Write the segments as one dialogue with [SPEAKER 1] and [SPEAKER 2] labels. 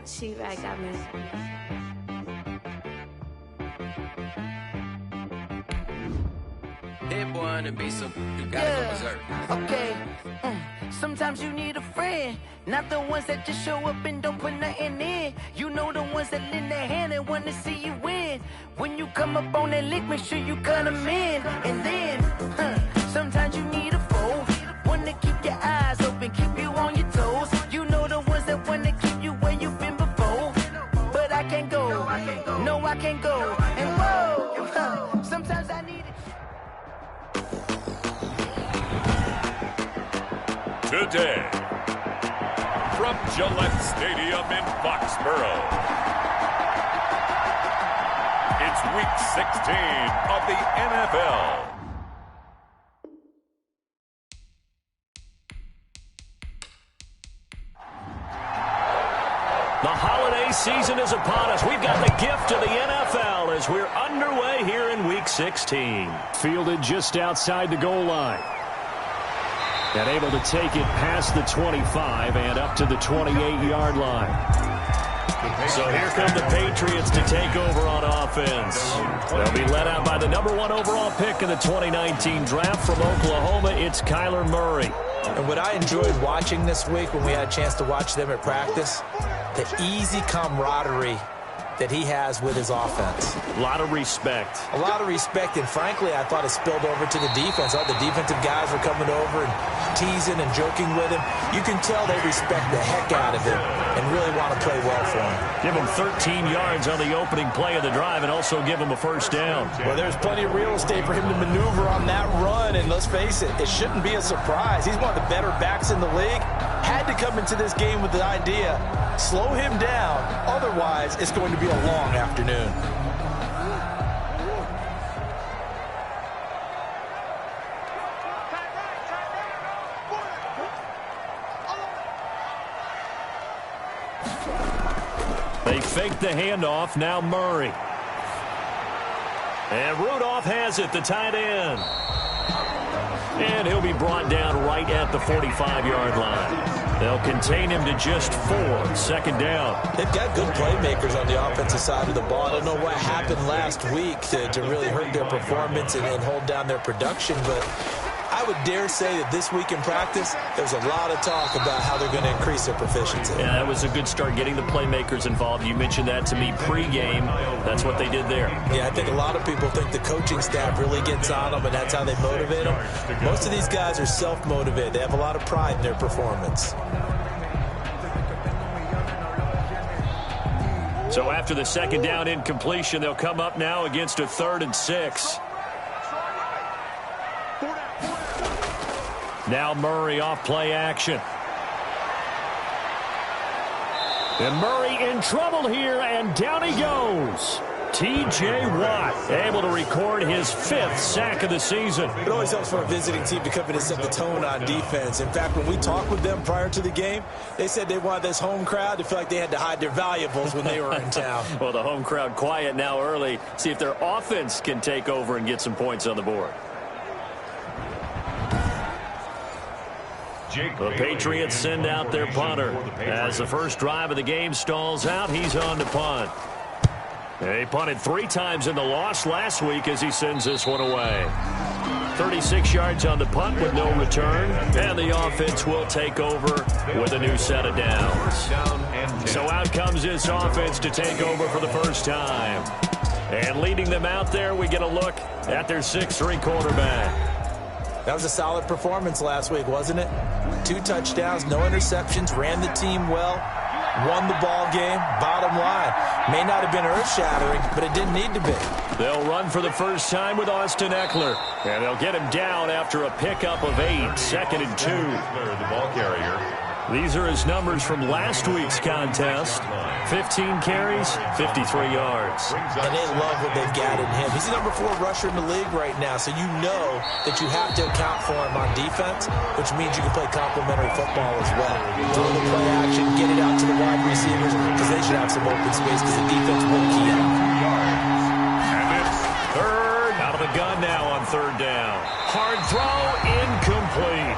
[SPEAKER 1] She-Rag got me.
[SPEAKER 2] Hit one and be some. You gotta go berserk.
[SPEAKER 3] Okay. Sometimes you need a friend, not the ones that just show up and don't put nothing in. You know the ones that lend their hand and want to see you win. When you come up on that lick, make sure you cut them in. And then, sometimes you need a foe, one to keep your eyes open, keep you on your toes. You know the ones that want to keep you where you've been before. But I can't go, no I can't go. And whoa, sometimes I need it.
[SPEAKER 4] Today, from Gillette Stadium in Foxborough, it's Week 16 of the NFL.
[SPEAKER 5] The holiday season is upon us. We've got the gift of the NFL as we're underway here in Week 16.
[SPEAKER 6] Fielded just outside the goal line. And able to take it past the 25 and up to the 28-yard line.
[SPEAKER 5] So here come the Patriots to take over on offense. They'll be led out by the #1 overall pick in the 2019 draft from Oklahoma. It's Kyler Murray.
[SPEAKER 7] And what I enjoyed watching this week when we had a chance to watch them at practice, the easy camaraderie that he has with his offense.
[SPEAKER 5] A lot of respect.
[SPEAKER 7] A lot of respect, and frankly, I thought it spilled over to the defense. All the defensive guys were coming over and teasing and joking with him. You can tell they respect the heck out of him and really want to play well for him.
[SPEAKER 5] Give him 13 yards on the opening play of the drive and also give him a first down.
[SPEAKER 8] Well, there's plenty of real estate for him to maneuver on that run, and let's face it, it shouldn't be a surprise. He's one of the better backs in the league. Had to come into this game with the idea, slow him down, otherwise it's going to be a long afternoon.
[SPEAKER 5] They fake the handoff, now Murray. And Rudolph has it, the tight end. And he'll be brought down right at the 45-yard line. They'll contain him to just 4, second down.
[SPEAKER 7] They've got good playmakers on the offensive side of the ball. I don't know what happened last week to really hurt their performance and hold down their production, but I would dare say that this week in practice, there's a lot of talk about how they're going to increase their proficiency.
[SPEAKER 5] Yeah, that was a good start, getting the playmakers involved. You mentioned that to me pregame. That's what they did there.
[SPEAKER 7] Yeah, I think a lot of people think the coaching staff really gets on them, and that's how they motivate them. Most of these guys are self-motivated. They have a lot of pride in their performance.
[SPEAKER 5] So after the second down incompletion, they'll come up now against a 3rd and 6. Now Murray off play action. And Murray in trouble here, and down he goes. T.J. Watt able to record his 5th sack of the season.
[SPEAKER 7] It always helps for a visiting team to come in and set the tone on defense. In fact, when we talked with them prior to the game, they said they wanted this home crowd to feel like they had to hide their valuables when they were in town.
[SPEAKER 5] Well, the home crowd quiet now early. See if their offense can take over and get some points on the board. The Patriots send out their punter. As the first drive of the game stalls out, he's on to punt. He punted 3 times in the loss last week as he sends this one away. 36 yards on the punt with no return, and the offense will take over with a new set of downs. So out comes this offense to take over for the first time. And leading them out there, we get a look at their 6'3" quarterback.
[SPEAKER 7] That was a solid performance last week, wasn't it? 2 touchdowns, no interceptions, ran the team well, won the ball game. Bottom line, may not have been earth-shattering, but it didn't need to be.
[SPEAKER 5] They'll run for the first time with Austin Eckler, and they'll get him down after a pickup of 8, 2nd and 2.
[SPEAKER 4] The ball carrier.
[SPEAKER 5] These are his numbers from last week's contest. 15 carries, 53 yards.
[SPEAKER 7] And they love what they've got in him. He's the number 4 rusher in the league right now, so you know that you have to account for him on defense, which means you can play complementary football as well. Throw the play action, get it out to the wide receivers, because they should have some open space because the defense will key up.
[SPEAKER 5] And it's 3rd. Out of the gun now on 3rd down. Hard throw, incomplete.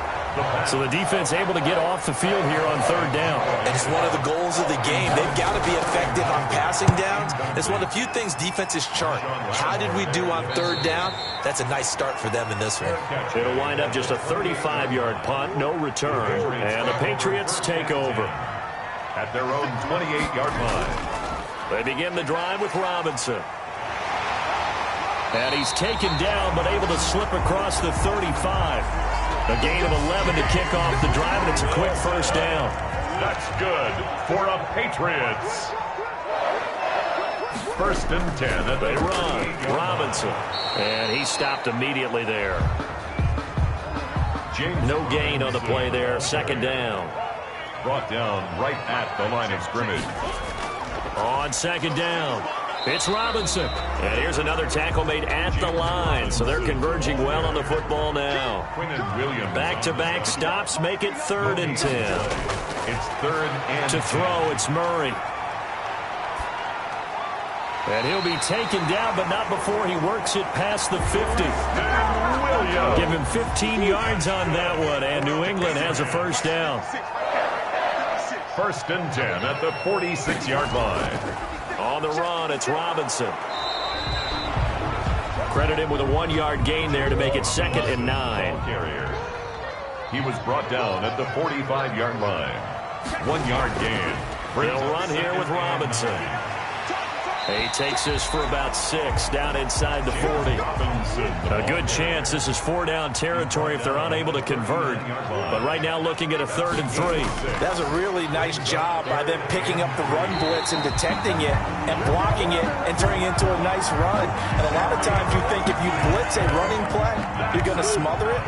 [SPEAKER 6] So the defense able to get off the field here on third down.
[SPEAKER 7] And it's one of the goals of the game. They've got to be effective on passing downs. It's one of the few things defenses chart. How did we do on third down? That's a nice start for them in this one.
[SPEAKER 5] It'll wind up just a 35-yard punt, no return, and the Patriots take over.
[SPEAKER 4] At their own 28-yard line.
[SPEAKER 5] They begin the drive with Robinson. And he's taken down, but able to slip across the 35. A gain of 11 to kick off the drive, and it's a quick first down.
[SPEAKER 4] That's good for a Patriots. First and 10.
[SPEAKER 5] They run. Robinson. And he stopped immediately there. No gain on the play there. Second down.
[SPEAKER 4] Brought down right at the line of scrimmage.
[SPEAKER 5] On second down, it's Robinson. And here's another tackle made at the line. So they're converging well on the football now. Back-to-back stops make it 3rd and 10.
[SPEAKER 4] It's 3rd and
[SPEAKER 5] to throw, it's Murray. And he'll be taken down, but not before he works it past the 50. Give him 15 yards on that one, and New England has a first down.
[SPEAKER 4] First and 10 at the 46-yard line.
[SPEAKER 5] On the run, it's Robinson. Credit him with a 1-yard gain there to make it 2nd and 9.
[SPEAKER 4] He was brought down at the 45-yard line. 1-yard gain.
[SPEAKER 5] They'll run here with Robinson. He takes this for about 6 down inside the 40. A good chance this is 4-down territory if they're unable to convert. But right now looking at a 3rd and 3.
[SPEAKER 8] That's a really nice job by them picking up the run blitz and detecting it and blocking it and turning it into a nice run. And a lot of times you think if you blitz a running play, you're going to smother it.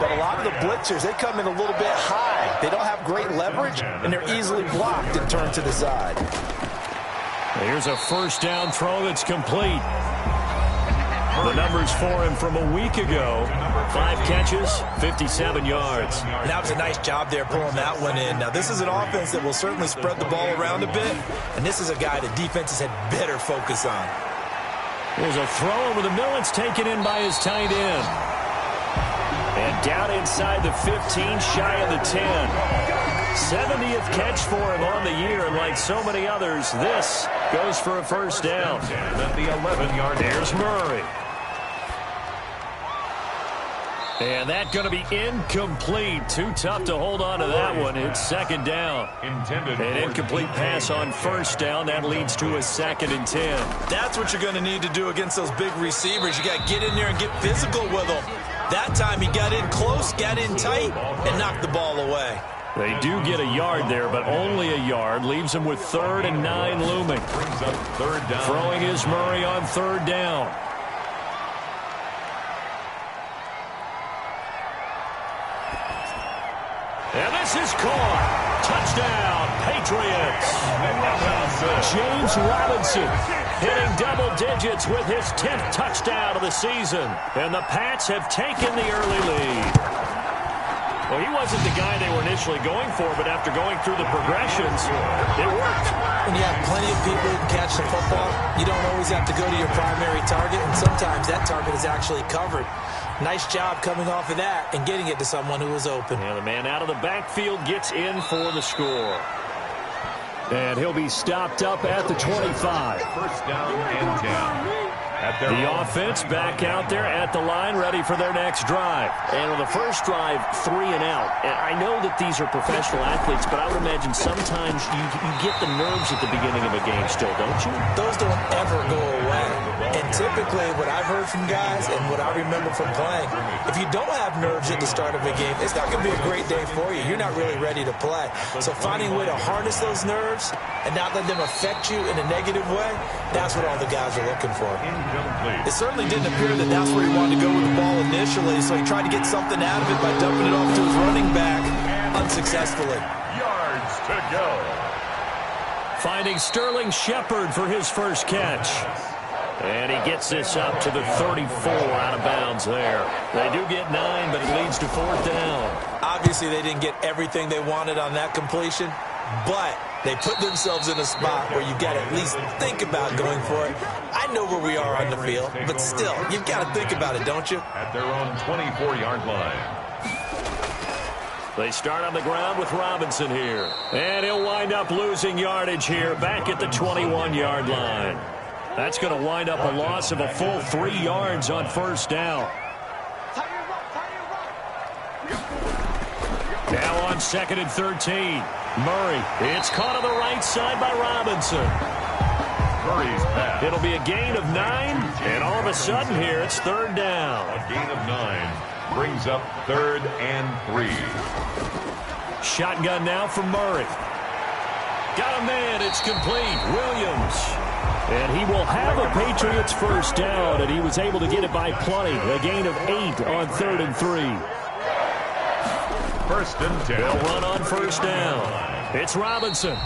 [SPEAKER 8] But a lot of the blitzers, they come in a little bit high. They don't have great leverage, and they're easily blocked and turned to the side.
[SPEAKER 5] Here's a first down throw that's complete. The numbers for him from a week ago. 5 catches, 57 yards.
[SPEAKER 7] That was a nice job there pulling that one in. Now, this is an offense that will certainly spread the ball around a bit, and this is a guy that defenses had better focus on.
[SPEAKER 5] There's a throw over the middle. It's taken in by his tight end. And down inside the 15, shy of the 10. 70th catch for him on the year, and like so many others, this goes for a first down.
[SPEAKER 4] At the 11-yard line.
[SPEAKER 5] There's Murray. And that going to be incomplete. Too tough to hold on to that one. It's 2nd down. An incomplete pass on first down. That leads to a 2nd and 10.
[SPEAKER 7] That's what you're going to need to do against those big receivers. You got to get in there and get physical with them. That time he got in close, got in tight, and knocked the ball away.
[SPEAKER 5] They do get a yard there, but only a yard. Leaves them with 3rd and 9 looming.
[SPEAKER 4] Brings up 3rd down.
[SPEAKER 5] Throwing is Murray on 3rd down. And this is caught. Touchdown, Patriots. James Robinson hitting double digits with his 10th touchdown of the season. And the Pats have taken the early lead. Well, he wasn't the guy they were initially going for, but after going through the progressions, it worked.
[SPEAKER 7] When you have plenty of people who can catch the football, you don't always have to go to your primary target, and sometimes that target is actually covered. Nice job coming off of that and getting it to someone who was open.
[SPEAKER 5] And the man out of the backfield gets in for the score.
[SPEAKER 6] And he'll be stopped up at the 25.
[SPEAKER 4] First down and 10.
[SPEAKER 5] The offense back out there at the line, ready for their next drive. And on the first drive, 3 and out. And I know that these are professional athletes, but I would imagine sometimes you get the nerves at the beginning of a game still, don't you?
[SPEAKER 7] Those don't ever go away. And typically what I've heard from guys and what I remember from playing, if you don't have nerves at the start of a game, it's not going to be a great day for you. You're not really ready to play. So finding a way to harness those nerves and not let them affect you in a negative way, that's what all the guys are looking for. It certainly didn't appear that that's where he wanted to go with the ball initially, so he tried to get something out of it by dumping it off to his running back unsuccessfly.
[SPEAKER 4] Yards to go.
[SPEAKER 5] Finding Sterling Shepard for his first catch. And he gets this up to the 34 out of bounds there. They do get 9, but it leads to 4th down.
[SPEAKER 7] Obviously, they didn't get everything they wanted on that completion, but they put themselves in a spot where you got to at least think about going for it. I know where we are on the field, but still, you've got to think about it, don't you?
[SPEAKER 4] At their own 24-yard line.
[SPEAKER 5] They start on the ground with Robinson here. And he'll wind up losing yardage here back at the 21-yard line. That's going to wind up a loss of a full 3 yards on first down. Now on 2nd and 13. Murray. It's caught on the right side by Robinson.
[SPEAKER 4] Murray's pass.
[SPEAKER 5] It'll be a gain of 9, and all of a sudden here it's 3rd down.
[SPEAKER 4] A gain of 9 brings up 3rd and 3.
[SPEAKER 5] Shotgun now for Murray. Got a man. It's complete. Williams. And he will have a Patriots first down, and he was able to get it by plenty. A gain of 8 on 3rd and 3.
[SPEAKER 4] 1st and 10.
[SPEAKER 5] They'll run on first down. It's Robinson.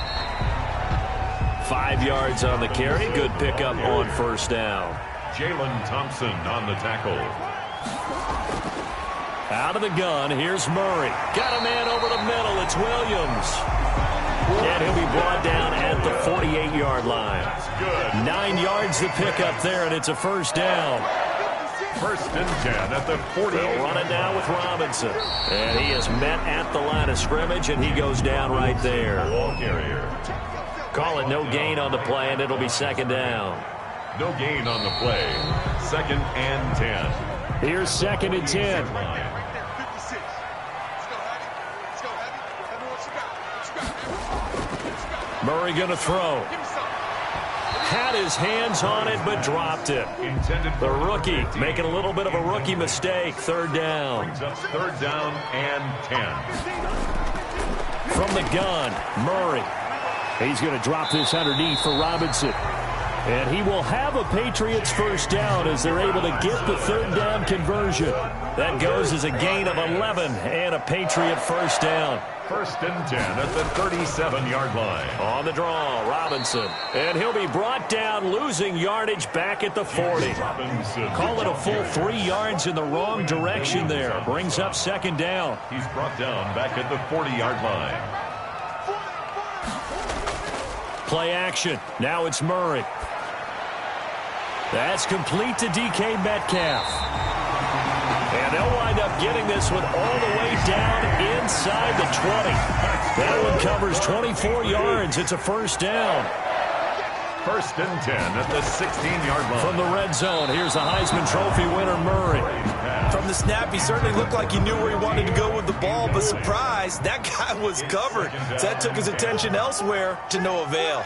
[SPEAKER 5] 5 yards on the carry. Good pickup on first down.
[SPEAKER 4] Jalen Thompson on the tackle.
[SPEAKER 5] Out of the gun, here's Murray. Got a man over the middle. It's Williams. And he'll be brought down at the 48-yard line.
[SPEAKER 4] Good.
[SPEAKER 5] 9 yards to pick up there, and it's a first down.
[SPEAKER 4] 1st and 10 at the 40.
[SPEAKER 5] They'll run it down with Robinson. And he is met at the line of scrimmage, and he goes down right there.
[SPEAKER 4] Ball carrier.
[SPEAKER 5] Call it no gain on the play, and it'll be 2nd down.
[SPEAKER 4] No gain on the play. 2nd and 10.
[SPEAKER 6] Here's 2nd and 10.
[SPEAKER 5] Murray going to throw. Had his hands on it, but dropped it. The rookie making a little bit of a rookie mistake. 3rd down.
[SPEAKER 4] Brings up 3rd down and 10.
[SPEAKER 5] From the gun, Murray.
[SPEAKER 6] He's going to drop this underneath for Robinson.
[SPEAKER 5] And he will have a Patriots first down as they're able to get the 3rd down conversion. That goes as a gain of 11 and a Patriot first down.
[SPEAKER 4] 1st and 10 at the 37-yard line.
[SPEAKER 5] On the draw, Robinson. And he'll be brought down, losing yardage back at the 40.
[SPEAKER 4] Robinson.
[SPEAKER 5] Call it a full 3 yards in the wrong direction there. Brings up 2nd down.
[SPEAKER 4] He's brought down back at the 40-yard line.
[SPEAKER 5] Play action. Now it's Murray. That's complete to DK Metcalf. And they'll wind up getting this one all the way down inside the 20. That one covers 24 yards. It's a first down.
[SPEAKER 4] 1st and 10 at the 16-yard line.
[SPEAKER 5] From the red zone, here's a Heisman Trophy winner, Murray.
[SPEAKER 8] From the snap, he certainly looked like he knew where he wanted to go with the ball, but surprise, that guy was covered. So that took his attention elsewhere to no avail.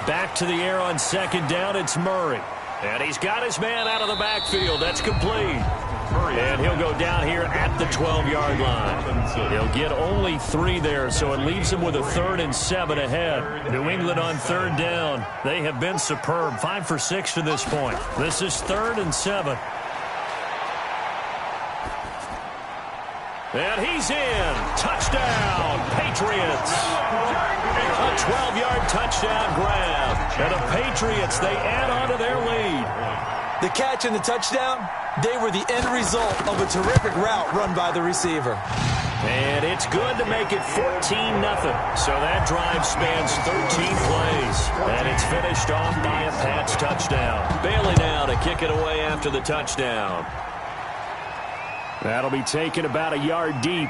[SPEAKER 5] Back to the air on 2nd down, it's Murray. And he's got his man out of the backfield. That's complete. And he'll go down here at the 12-yard line. He'll get only 3 there, so it leaves him with a 3rd and 7 ahead. New England on 3rd down. They have been superb. 5 for 6 to this point. This is 3rd and 7. And he's in. Touchdown, Patriots. A 12-yard touchdown grab. And the Patriots, they add on to their lead.
[SPEAKER 8] The catch and the touchdown, they were the end result of a terrific route run by the receiver.
[SPEAKER 5] And it's good to make it 14-0. So that drive spans 13 plays. And it's finished off by a Pats touchdown. Bailey now to kick it away after the touchdown.
[SPEAKER 6] That'll be taken about a yard deep.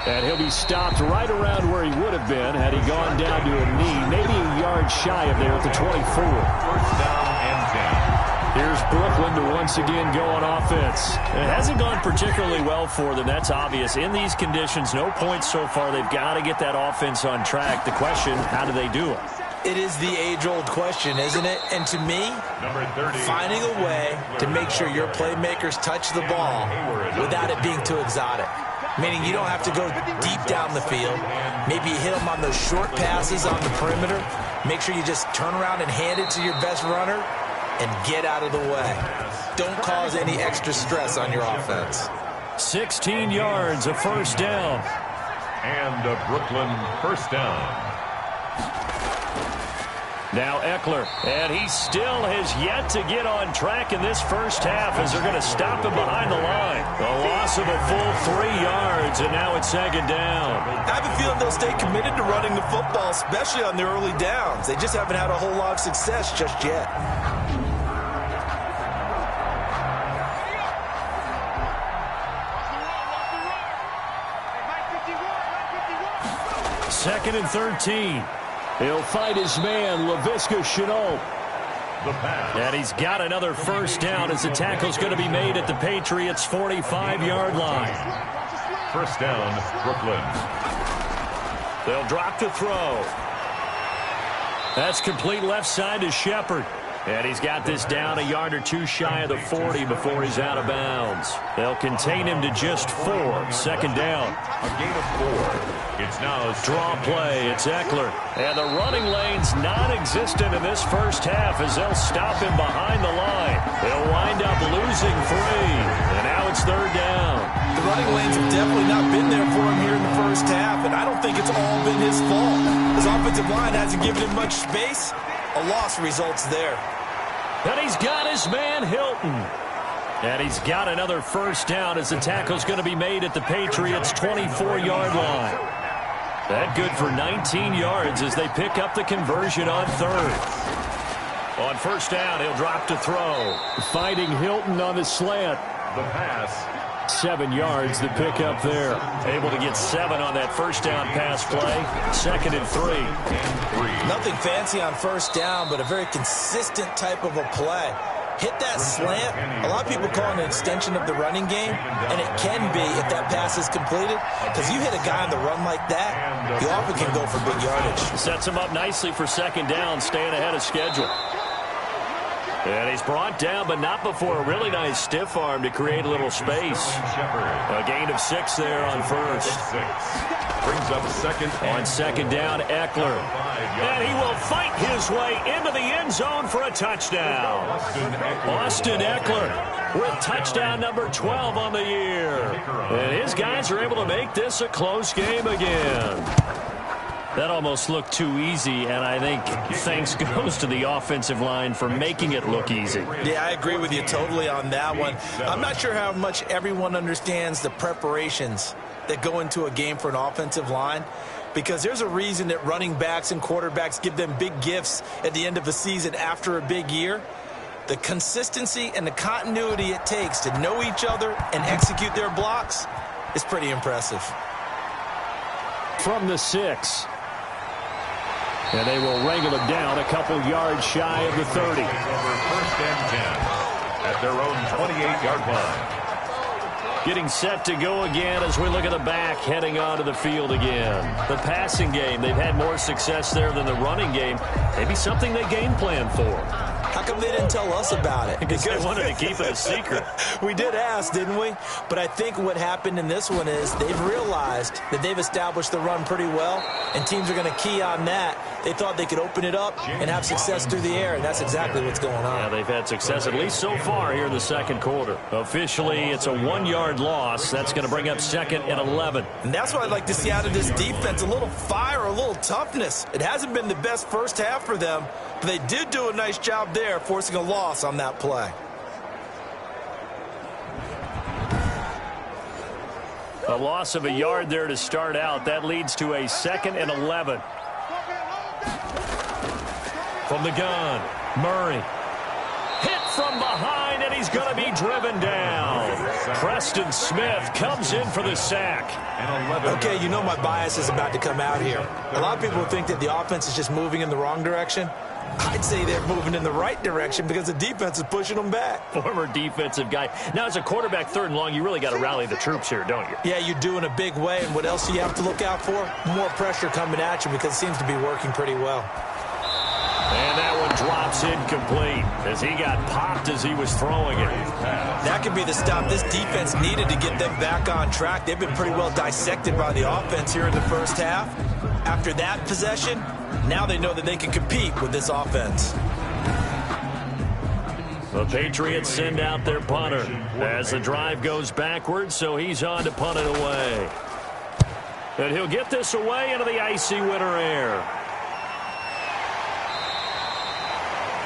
[SPEAKER 6] And he'll be stopped right around where he would have been had he gone down to a knee, maybe a yard shy of there at the 24.
[SPEAKER 4] 1st down and 10.
[SPEAKER 6] Here's Brooklyn to once again go on offense.
[SPEAKER 5] It hasn't gone particularly well for them. That's obvious. In these conditions, no points so far. They've got to get that offense on track. The question, how do they do it?
[SPEAKER 8] It is the age-old question, isn't it? And to me, finding a way to make sure your playmakers touch the ball without it being too exotic. Meaning you don't have to go deep down the field. Maybe you hit them on those short passes on the perimeter. Make sure you just turn around and hand it to your best runner and get out of the way. Don't cause any extra stress on your offense.
[SPEAKER 5] 16 yards, a first down.
[SPEAKER 4] And a Brooklyn first down.
[SPEAKER 5] Now Eckler, and he still has yet to get on track in this first half as they're going to stop him behind the line. A loss of a full 3 yards, and now it's 2nd down.
[SPEAKER 8] I have a feeling they'll stay committed to running the football, especially on their early downs. They just haven't had a whole lot of success just yet.
[SPEAKER 6] 2nd and 13. He'll fight his man, Laviska Shenault.
[SPEAKER 5] And he's got another first down as the tackle's going to be made at the Patriots' 45-yard line.
[SPEAKER 4] First down, Brooklyn.
[SPEAKER 5] They'll drop to throw. That's complete left side to Shepard. And he's got this down a yard or two shy of the 40 before he's out of bounds. They'll contain him to just 4. Second down.
[SPEAKER 4] A gain of 4. It's now
[SPEAKER 5] draw play. It's Eckler. And the running lane's non-existent in this first half as they'll stop him behind the line. They'll wind up losing 3. And now it's third down.
[SPEAKER 8] The running lanes have definitely not been there for him here in the first half, and I don't think it's all been his fault. His offensive line hasn't given him much space. A loss results there.
[SPEAKER 5] And he's got his man Hilton. And he's got another first down as the tackle's going to be made at the Patriots' 24-yard line. That good for 19 yards as they pick up the conversion on third. On first down, he'll drop to throw.
[SPEAKER 6] Fighting Hilton on the slant.
[SPEAKER 4] The pass.
[SPEAKER 6] 7 yards the pick up there.
[SPEAKER 5] Able to get 7 on that first down pass play. 2nd and 3.
[SPEAKER 8] Nothing fancy on first down, but a very consistent type of a play. Hit that slant. A lot of people call it an extension of the running game, and it can be if that pass is completed, because you hit a guy on the run like that, you often can go for big yardage.
[SPEAKER 5] Sets him up nicely for second down, staying ahead of schedule. And he's brought down, but not before a really nice stiff arm to create a little space. A gain of 6 there on first.
[SPEAKER 4] Brings up second.
[SPEAKER 5] On second down, Eckler. And he will fight his way into the end zone for a touchdown. Austin Eckler with touchdown number 12 on the year. And his guys are able to make this a close game again. That almost looked too easy, and I think thanks goes to the offensive line for making it look easy.
[SPEAKER 8] Yeah, I agree with you totally on that one. I'm not sure how much everyone understands the preparations that go into a game for an offensive line, because there's a reason that running backs and quarterbacks give them big gifts at the end of the season after a big year. The consistency and the continuity it takes to know each other and execute their blocks is pretty impressive.
[SPEAKER 6] From the 6. And they will wrangle him down a couple yards shy of the 30.
[SPEAKER 4] First and 10 at their own 28-yard line.
[SPEAKER 5] Getting set to go again as we look at the back heading onto the field again. The passing game, they've had more success there than the running game. Maybe something they game plan for.
[SPEAKER 8] How come they didn't tell us about it?
[SPEAKER 5] Because they wanted to keep it a secret.
[SPEAKER 8] We did ask, didn't we? But I think what happened in this one is they've realized that they've established the run pretty well, and teams are going to key on that. They thought they could open it up and have success through the air, and that's exactly what's going on.
[SPEAKER 5] Yeah, they've had success, at least so far, here in the second quarter. Officially, it's a 1-yard loss. That's going to bring up 2nd and 11.
[SPEAKER 8] And that's what I'd like to see out of this defense, a little fire, a little toughness. It hasn't been the best first half for them, but they did do a nice job there, forcing a loss on that play.
[SPEAKER 5] A loss of a yard there to start out. That leads to a 2nd and 11. From the gun, Murray. Hit from behind, and he's going to be driven down. Preston Smith comes in for the sack.
[SPEAKER 8] Okay, you know my bias is about to come out here. A lot of people think that the offense is just moving in the wrong direction. I'd say they're moving in the right direction because the defense is pushing them back.
[SPEAKER 5] Former defensive guy. Now, as a quarterback, 3rd and long, you really got to rally the troops here, don't you?
[SPEAKER 8] Yeah, you do in a big way. And what else do you have to look out for? More pressure coming at you because it seems to be working pretty well.
[SPEAKER 5] And that one drops incomplete as he got popped as he was throwing it.
[SPEAKER 8] That could be the stop this defense needed to get them back on track. They've been pretty well dissected by the offense here in the first half. After that possession, now they know that they can compete with this offense.
[SPEAKER 5] The Patriots send out their punter as the drive goes backwards, so he's on to punt it away. And he'll get this away into the icy winter air.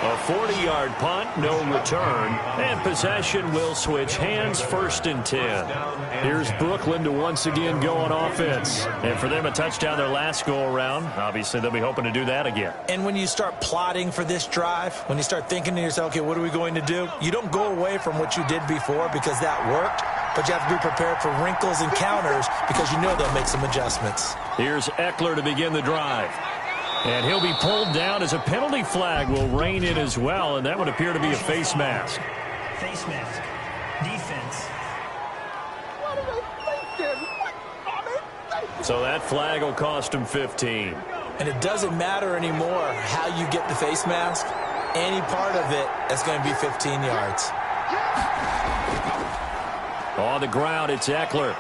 [SPEAKER 5] A 40-yard punt, no return, and possession will switch hands, 1st and 10.
[SPEAKER 6] Here's Brooklyn to once again go on offense.
[SPEAKER 5] And for them, a touchdown their last go-around. Obviously, they'll be hoping to do that again.
[SPEAKER 8] And when you start plotting for this drive, when you start thinking to yourself, okay, what are we going to do? You don't go away from what you did before because that worked.
[SPEAKER 7] but you have to be prepared for wrinkles and counters because you know they'll make some adjustments.
[SPEAKER 5] Here's Eckler to begin the drive. And he'll be pulled down as a penalty flag will rein in as well, and that would appear to be a face mask.
[SPEAKER 1] Face mask. Defense.
[SPEAKER 5] So that flag will cost him 15.
[SPEAKER 7] And it doesn't matter anymore how you get the face mask. Any part of it is going to be 15 yards.
[SPEAKER 5] On the ground, it's Eckler.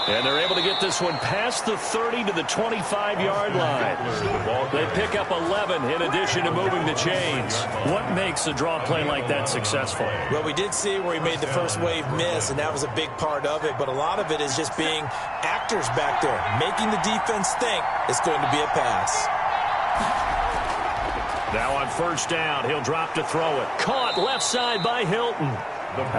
[SPEAKER 5] And they're able to get this one past the 30 to the 25-yard line. They pick up 11 in addition to moving the chains. What makes a draw play like that successful?
[SPEAKER 7] Well, we did see where he made the first wave miss, and that was a big part of it. But a lot of it is just being actors back there, making the defense think it's going to be a pass.
[SPEAKER 5] Now on first down, he'll drop to throw it. Caught left side by Hilton.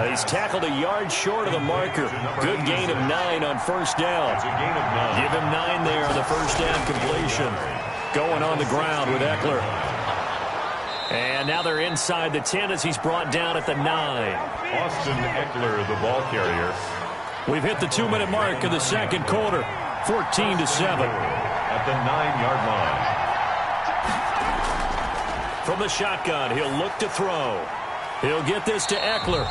[SPEAKER 5] He's tackled a yard short of the marker. Good gain of 9 on first down. Give him 9 there on the first down completion. Going on the ground with Eckler. And now they're inside the 10 as he's brought down at the 9.
[SPEAKER 4] Austin Eckler, the ball carrier.
[SPEAKER 5] We've hit the 2-minute mark of the second quarter. 14-7.
[SPEAKER 4] At the 9-yard line.
[SPEAKER 5] From the shotgun, he'll look to throw. He'll get this to Eckler.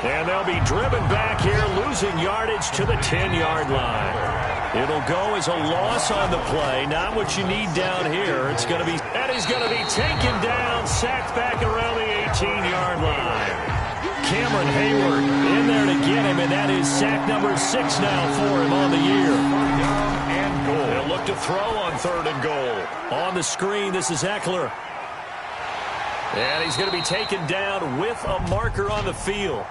[SPEAKER 5] And they'll be driven back here, losing yardage to the 10-yard line. It'll go as a loss on the play. Not what you need down here. It's going to be, and he's going to be taken down, sacked back around the 18-yard line. Cameron Hayward in there to get him, and that is sack number 6 now for him on the year.
[SPEAKER 4] And goal.
[SPEAKER 5] They'll look to throw on 3rd and goal. On the screen, this is Eckler. And he's going to be taken down with a marker on the field.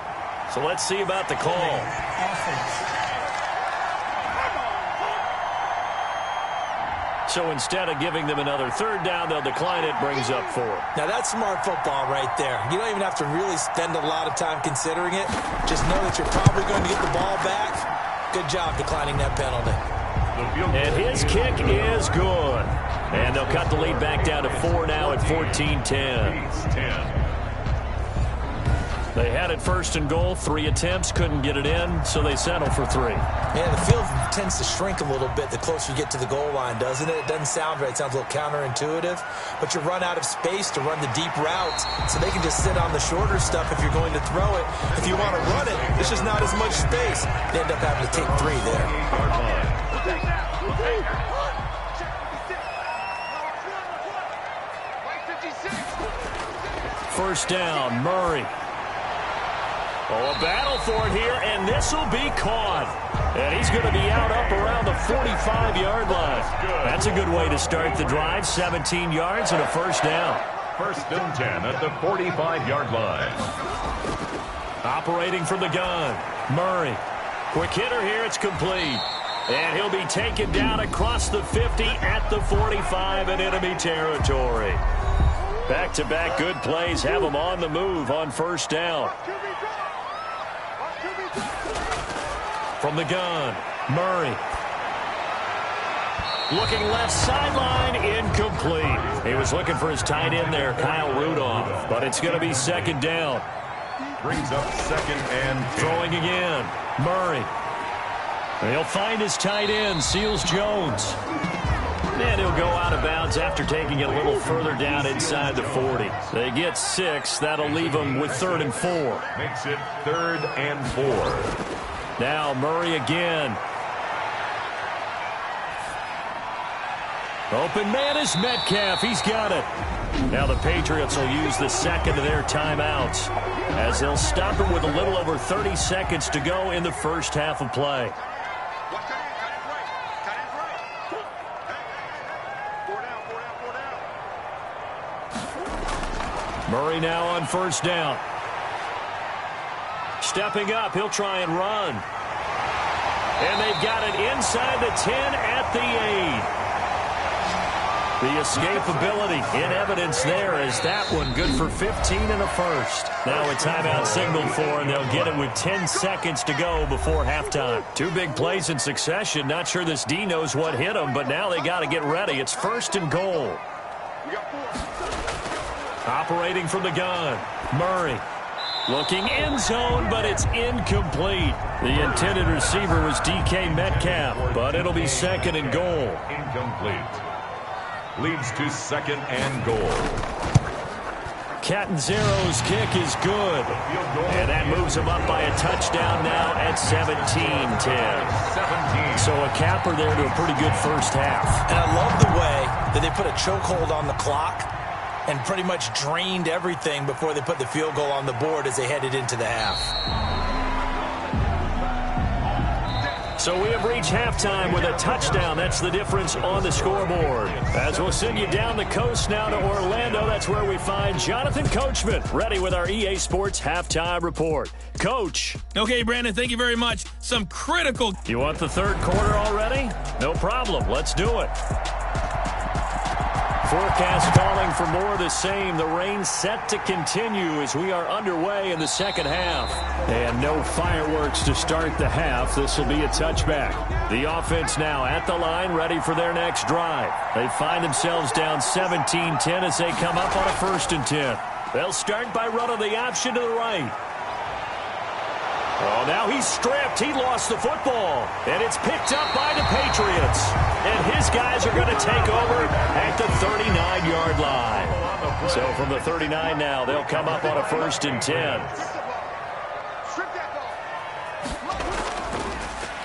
[SPEAKER 5] So let's see about the call. So instead of giving them another 3rd down, they'll decline it, brings up 4.
[SPEAKER 7] Now that's smart football right there. You don't even have to really spend a lot of time considering it. Just know that you're probably going to get the ball back. Good job declining that penalty.
[SPEAKER 5] And his kick is good. And they'll cut the lead back down to 4 now at 14-10. They had it 1st and goal, 3 attempts, couldn't get it in, so they settle for 3.
[SPEAKER 7] Yeah, the field tends to shrink a little bit the closer you get to the goal line, doesn't it? It doesn't sound right. It sounds a little counterintuitive. But you run out of space to run the deep routes, so they can just sit on the shorter stuff if you're going to throw it. If you want to run it, there's just not as much space. They end up having to take 3 there.
[SPEAKER 5] First down, Murray. Oh, a battle for it here, and this will be caught. And he's going to be out up around the 45-yard line. That's a good way to start the drive. 17 yards and a first down.
[SPEAKER 4] 1st and 10 at the 45-yard line.
[SPEAKER 5] Operating from the gun, Murray. Quick hitter here, it's complete. And he'll be taken down across the 50 at the 45 in enemy territory. Back-to-back good plays have him on the move on first down. From the gun, Murray. Looking left sideline, incomplete. He was looking for his tight end there, Kyle Rudolph. But it's going to be 2nd down.
[SPEAKER 4] Brings up 2nd and 10.
[SPEAKER 5] Throwing again, Murray. He'll find his tight end, Seals Jones. And he'll go out of bounds after taking it a little further down inside the 40. They get 6. That'll leave them with 3rd and 4.
[SPEAKER 4] Makes it 3rd and 4.
[SPEAKER 5] Now Murray again. Open man is Metcalf. He's got it. Now the Patriots will use the 2nd of their timeouts as they'll stop it with a little over 30 seconds to go in the first half of play. Murray now on first down. Stepping up, he'll try and run. And they've got it inside the 10 at the 8. The escapability in evidence there as that one good for 15 and a first. Now a timeout signaled for, and they'll get it with 10 seconds to go before halftime. 2 big plays in succession. Not sure this D knows what hit them, but now they got to get ready. It's 1st and goal. Operating from the gun, Murray. Looking end zone, but it's incomplete. The intended receiver was DK Metcalf, but it'll be second and goal.
[SPEAKER 4] Incomplete. Leads to second and goal.
[SPEAKER 5] Catanzaro's kick is good. And that moves him up by a touchdown now at 17-10. So a capper there to a pretty good first half.
[SPEAKER 8] And I love the way that they put a chokehold on the clock and pretty much drained everything before they put the field goal on the board as they headed into the half.
[SPEAKER 5] So we have reached halftime with a touchdown. That's the difference on the scoreboard. As we'll send you down the coast now to Orlando, that's where we find Jonathan Coachman, ready with our EA Sports Halftime Report. Coach.
[SPEAKER 9] Okay, Brandon, thank you very much. Some critical...
[SPEAKER 5] You want the third quarter already? No problem. Let's do it. Forecast calling for more of the same. The rain set to continue as we are underway in the second half.
[SPEAKER 6] And no fireworks to start the half. This will be a touchback.
[SPEAKER 5] The offense now at the line, ready for their next drive. They find themselves down 17-10 as they come up on a 1st and 10. They'll start by running the option to the right. Oh, now he's stripped. He lost the football. And it's picked up by the Patriots. And his guys are going to take over at the 39-yard line. So from the 39 now, they'll come up on a 1st and 10.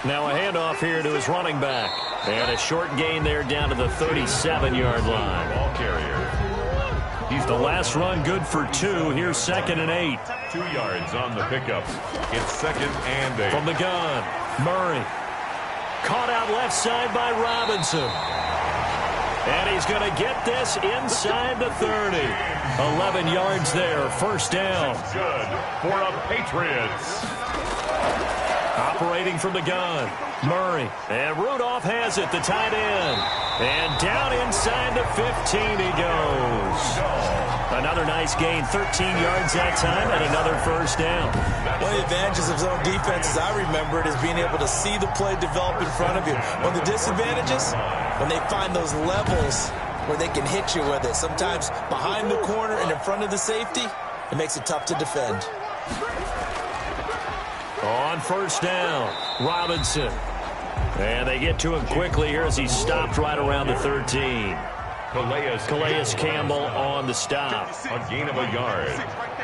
[SPEAKER 5] Now a handoff here to his running back. And a short gain there down to the 37-yard line.
[SPEAKER 4] Ball carrier.
[SPEAKER 5] He's the last run good for 2. Here's 2nd and 8.
[SPEAKER 4] 2 yards on the pickup. It's 2nd and 8.
[SPEAKER 5] From the gun, Murray. Caught out left side by Robinson. And he's going to get this inside the 30. 11 yards there, 1st down.
[SPEAKER 4] Good for the Patriots.
[SPEAKER 5] Operating from the gun, Murray. And Rudolph has it, the tight end. And down inside the 15 he goes. Another nice gain, 13 yards that time, and another 1st down.
[SPEAKER 8] One of the advantages of zone defense, as I remember it, is being able to see the play develop in front of you. One of the disadvantages, when they find those levels where they can hit you with it. Sometimes behind the corner and in front of the safety, it makes it tough to defend.
[SPEAKER 5] On 1st down, Robinson. And they get to him quickly here as he's stopped right around the 13. Calais Campbell on the stop.
[SPEAKER 4] A gain of a yard.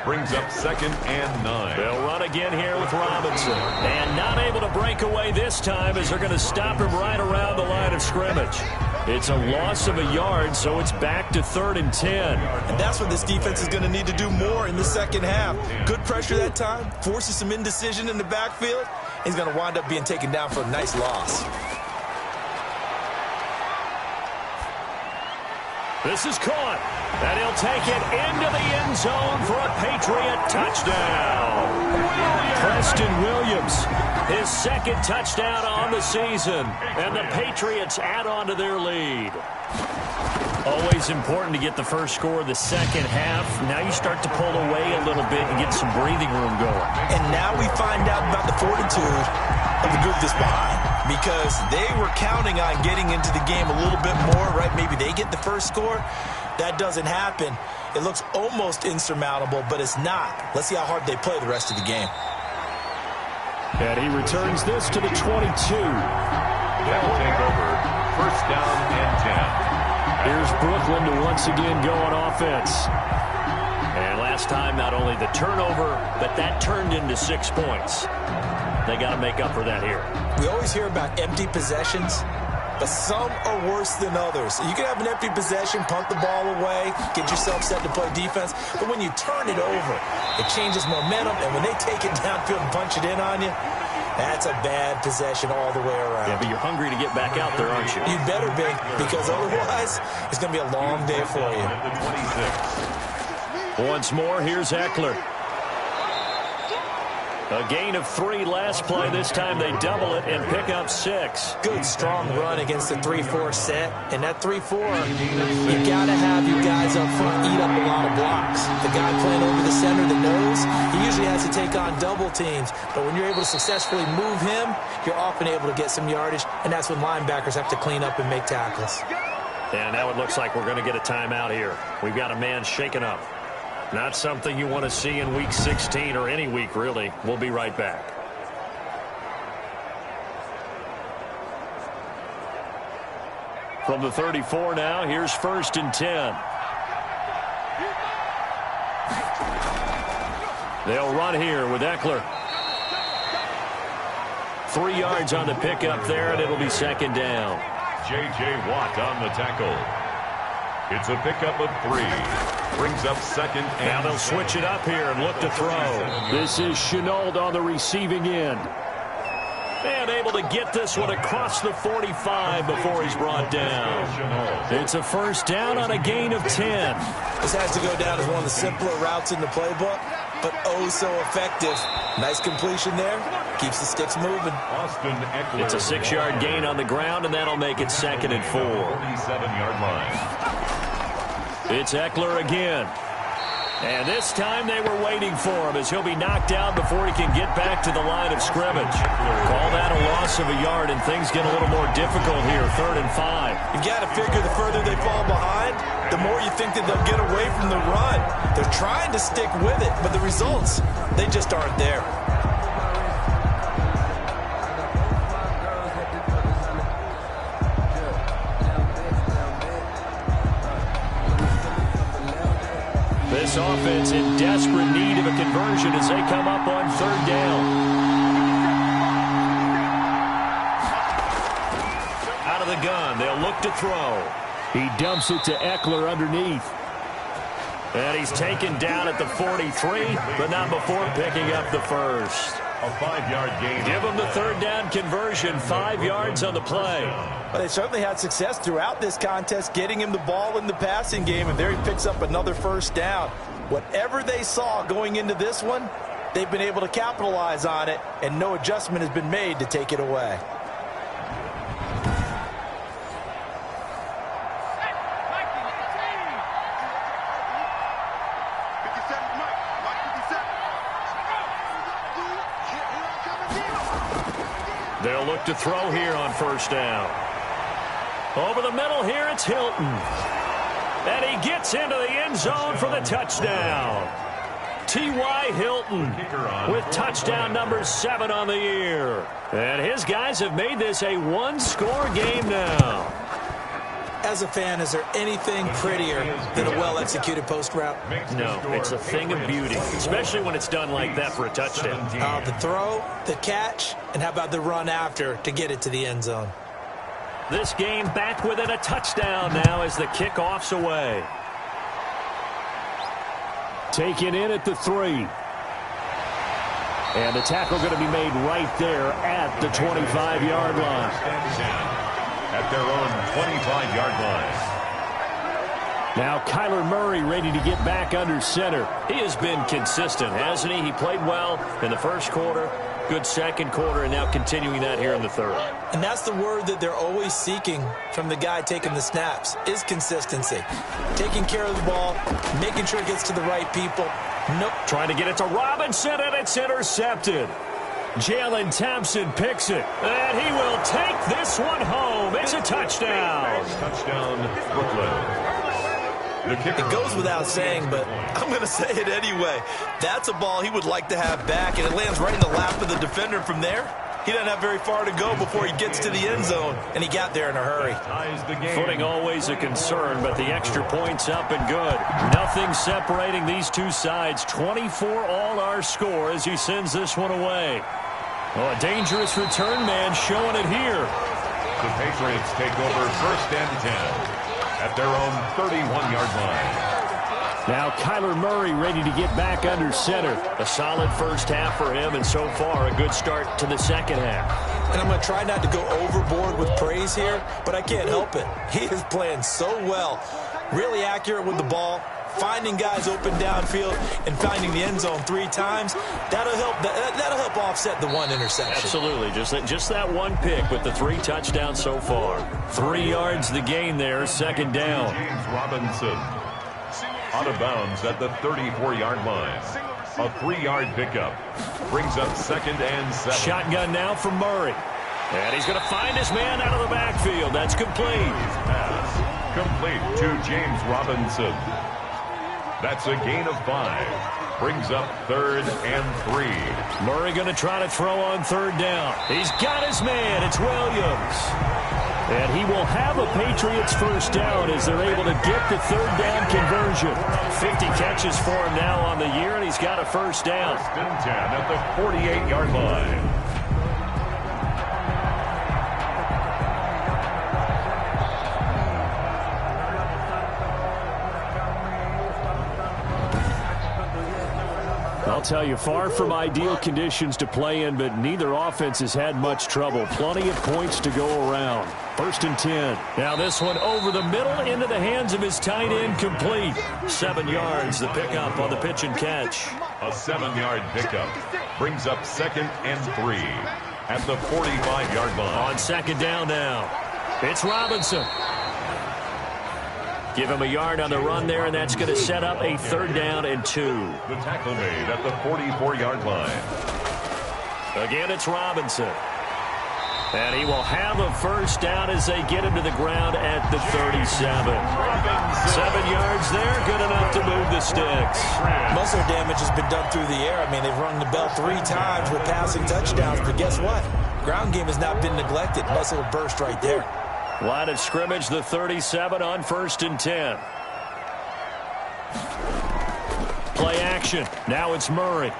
[SPEAKER 4] Brings up 2nd and 9.
[SPEAKER 5] They'll run again here with Robinson. And not able to break away this time as they're going to stop him right around the line of scrimmage. It's a loss of a yard, so it's back to 3rd and 10.
[SPEAKER 8] And that's what this defense is going to need to do more in the second half. Good pressure that time, forces some indecision in the backfield. He's going to wind up being taken down for a nice loss.
[SPEAKER 5] This is caught, and he'll take it into the end zone for a Patriot touchdown. Preston Williams, his 2nd touchdown on the season, and the Patriots add on to their lead. Always important to get the first score of the second half. Now you start to pull away a little bit and get some breathing room going.
[SPEAKER 8] And now we find out about the fortitude of the group that's behind, because they were counting on getting into the game a little bit more, right? Maybe they get the first score. That doesn't happen. It looks almost insurmountable, but it's not. Let's see how hard they play the rest of the game.
[SPEAKER 6] And he returns this to the 22.
[SPEAKER 4] That will take over 1st down and 10.
[SPEAKER 6] Here's Brooklyn to once again go on offense.
[SPEAKER 5] And last time, not only the turnover, but that turned into 6 points. They got to make up for that here.
[SPEAKER 8] We always hear about empty possessions, but some are worse than others. You can have an empty possession, punt the ball away, get yourself set to play defense, but when you turn it over, it changes momentum, and when they take it downfield and punch it in on you, that's a bad possession all the way around.
[SPEAKER 5] Yeah, but you're hungry to get back out there, aren't you?
[SPEAKER 8] You'd better be, because otherwise, it's going to be a long day for you.
[SPEAKER 5] Once more, here's Eckler. A gain of 3 last play. This time they double it and pick up 6.
[SPEAKER 8] Good, strong run against the 3-4 set. And that 3-4, you got to have your guys up front eat up a lot of blocks. The guy playing over the center that knows, he usually has to take on double teams. But when you're able to successfully move him, you're often able to get some yardage. And that's when linebackers have to clean up and make tackles.
[SPEAKER 5] And now it looks like we're going to get a timeout here. We've got a man shaken up. Not something you want to see in Week 16 or any week, really. We'll be right back. From the 34 now, here's 1st and 10. They'll run here with Eckler. 3 yards on the pickup there, and it'll be 2nd down.
[SPEAKER 4] J.J. Watt on the tackle. It's a pickup of 3. Brings up 2nd and
[SPEAKER 5] now they'll switch it up here and look to throw.
[SPEAKER 6] This is Chenault on the receiving end.
[SPEAKER 5] And able to get this one across the 45 before he's brought down. It's a 1st down on a gain of 10.
[SPEAKER 7] This has to go down as one of the simpler routes in the playbook, but oh so effective. Nice completion there. Keeps the sticks moving.
[SPEAKER 5] It's a 6-yard gain on the ground, and that'll make it 2nd and 4.
[SPEAKER 4] 47-yard line.
[SPEAKER 5] It's Eckler again. And this time they were waiting for him as he'll be knocked down before he can get back to the line of scrimmage. Call that a loss of a yard, and things get a little more difficult here, 3rd and 5.
[SPEAKER 7] You've got to figure the further they fall behind, the more you think that they'll get away from the run. They're trying to stick with it, but the results, they just aren't there.
[SPEAKER 5] This offense in desperate need of a conversion as they come up on 3rd down. Out of the gun, they'll look to throw.
[SPEAKER 6] He dumps it to Eckler underneath.
[SPEAKER 5] And he's taken down at the 43, but not before picking up the 1st.
[SPEAKER 4] A 5-yard gain.
[SPEAKER 5] Give him the 3rd down conversion, 5 yards on the play.
[SPEAKER 8] But they certainly had success throughout this contest, getting him the ball in the passing game, and there he picks up another 1st down. Whatever they saw going into this one, they've been able to capitalize on it, and no adjustment has been made to take it away.
[SPEAKER 5] They'll look to throw here on 1st down. Over the middle here, it's Hilton. And he gets into the end zone for the touchdown. T.Y. Hilton with touchdown number 7 on the year. And his guys have made this a 1-score game now.
[SPEAKER 7] As a fan, is there anything prettier than a well-executed post route?
[SPEAKER 5] No, it's a thing of beauty, especially when it's done like that for a touchdown.
[SPEAKER 7] The throw, the catch, and how about the run after to get it to the end zone?
[SPEAKER 5] This game back within a touchdown now as the kickoff's away.
[SPEAKER 6] Taken in at the 3. And the tackle going to be made right there at the 25-yard line.
[SPEAKER 4] At their own 25-yard line.
[SPEAKER 6] Now Kyler Murray ready to get back under center.
[SPEAKER 5] He has been consistent, hasn't he? He played well in the 1st quarter, good 2nd quarter, and now continuing that here in the 3rd.
[SPEAKER 7] And that's the word that they're always seeking from the guy taking the snaps, is consistency. Taking care of the ball, making sure it gets to the right people. Nope.
[SPEAKER 5] Trying to get it to Robinson, and it's intercepted. Jalen Thompson picks it, and he will take this one home. It's a touchdown.
[SPEAKER 4] Touchdown, Brooklyn.
[SPEAKER 8] It goes without saying, but I'm going to say it anyway. That's a ball he would like to have back, and it lands right in the lap of the defender from there. He doesn't have very far to go before he gets to the end zone, and he got there in a hurry.
[SPEAKER 5] Footing always a concern, but the extra point's up and good. Nothing separating these two sides. 24 all our score as he sends this one away. Oh, a dangerous return man showing it here.
[SPEAKER 4] The Patriots take over 1st and 10 at their own 31-yard line.
[SPEAKER 6] Now Kyler Murray ready to get back under center.
[SPEAKER 5] A solid 1st half for him, and so far a good start to the 2nd half.
[SPEAKER 7] And I'm going to try not to go overboard with praise here, but I can't help it. He is playing so well. Really accurate with the ball, finding guys open downfield, and finding the end zone 3 times. That'll help offset the 1 interception.
[SPEAKER 5] Absolutely. Just that 1 pick with the 3 touchdowns so far. 3 yards the gain there, 2nd down.
[SPEAKER 4] James Robinson out of bounds at the 34-yard line. A 3-yard pickup. Brings up 2nd and 7.
[SPEAKER 5] Shotgun now from Murray. And he's going to find his man out of the backfield. That's complete.
[SPEAKER 4] Pass complete to James Robinson. That's a gain of 5. Brings up 3rd and 3.
[SPEAKER 5] Murray going to try to throw on 3rd down. He's got his man. It's Williams. And he will have a Patriots first down as they're able to get the 3rd down conversion. 50 catches for him now on the year, and he's got a first down.
[SPEAKER 4] 1st and 10 at the 48-yard line.
[SPEAKER 5] I'll tell you, far from ideal conditions to play in, but neither offense has had much trouble. Plenty of points to go around. 1st and 10. Now this one over the middle into the hands of his tight end, complete. 7 yards, the pickup on the pitch and catch.
[SPEAKER 4] A 7-yard pickup brings up 2nd and 3 at the 45-yard line.
[SPEAKER 5] On 2nd down now, it's Robinson. Give him a yard on the run there, and that's going to set up a 3rd down and 2.
[SPEAKER 4] The tackle made at the 44-yard line.
[SPEAKER 5] Again, it's Robinson. And he will have a first down as they get him to the ground at the 37. 7 yards there, good enough to move the sticks.
[SPEAKER 8] Muscle damage has been done through the air. I mean, they've rung the bell 3 times with passing touchdowns, but guess what? Ground game has not been neglected. Muscle burst right there.
[SPEAKER 5] Line of scrimmage, the 37 on 1st and 10. Play action. Now it's Murray.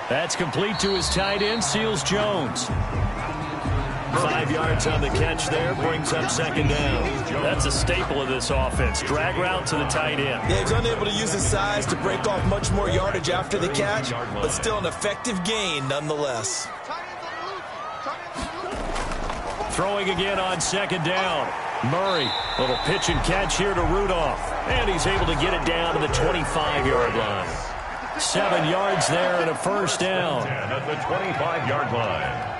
[SPEAKER 5] That's complete to his tight end, Seals Jones. 5 yards on the catch there, brings up 2nd down. That's a staple of this offense. Drag route to the tight end.
[SPEAKER 8] Yeah, he's unable to use his size to break off much more yardage after the catch, but still an effective gain nonetheless.
[SPEAKER 5] Throwing again on 2nd down. Murray, little pitch and catch here to Rudolph. And he's able to get it down to the 25-yard line. 7 yards there and a first down.
[SPEAKER 4] At the 25-yard line.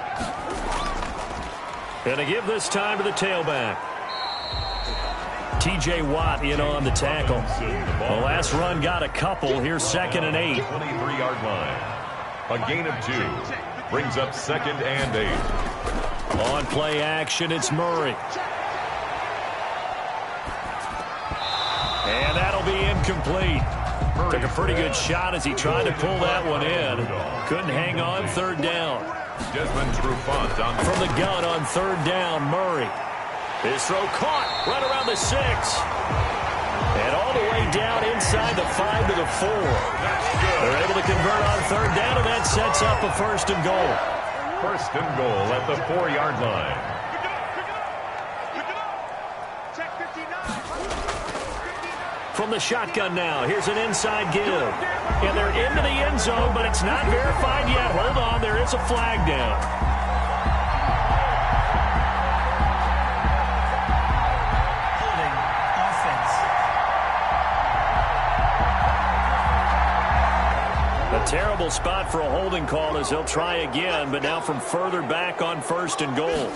[SPEAKER 5] And to give this time to the tailback. T.J. Watt in on the tackle. The last run got a couple. Here's 2nd and 8.
[SPEAKER 4] 23-yard line. A gain of 2. Brings up 2nd and 8.
[SPEAKER 5] On play action, it's Murray. And that'll be incomplete. Took a pretty good shot as he tried to pull that one in. Couldn't hang on, 3rd down.
[SPEAKER 4] Desmond Trufant
[SPEAKER 5] from the gun on 3rd down, Murray. His throw caught right around the 6. And all the way down inside the 5 to the 4. They're able to convert on 3rd down, and that sets up a 1st and goal.
[SPEAKER 4] 1st and goal at the 4-yard line.
[SPEAKER 5] From the shotgun now, here's an inside give. And they're into the end zone, but it's not verified yet. Hold on, there is a flag down.
[SPEAKER 1] Holding offense.
[SPEAKER 5] A terrible spot for a holding call as they'll try again, but now from further back on 1st and goal.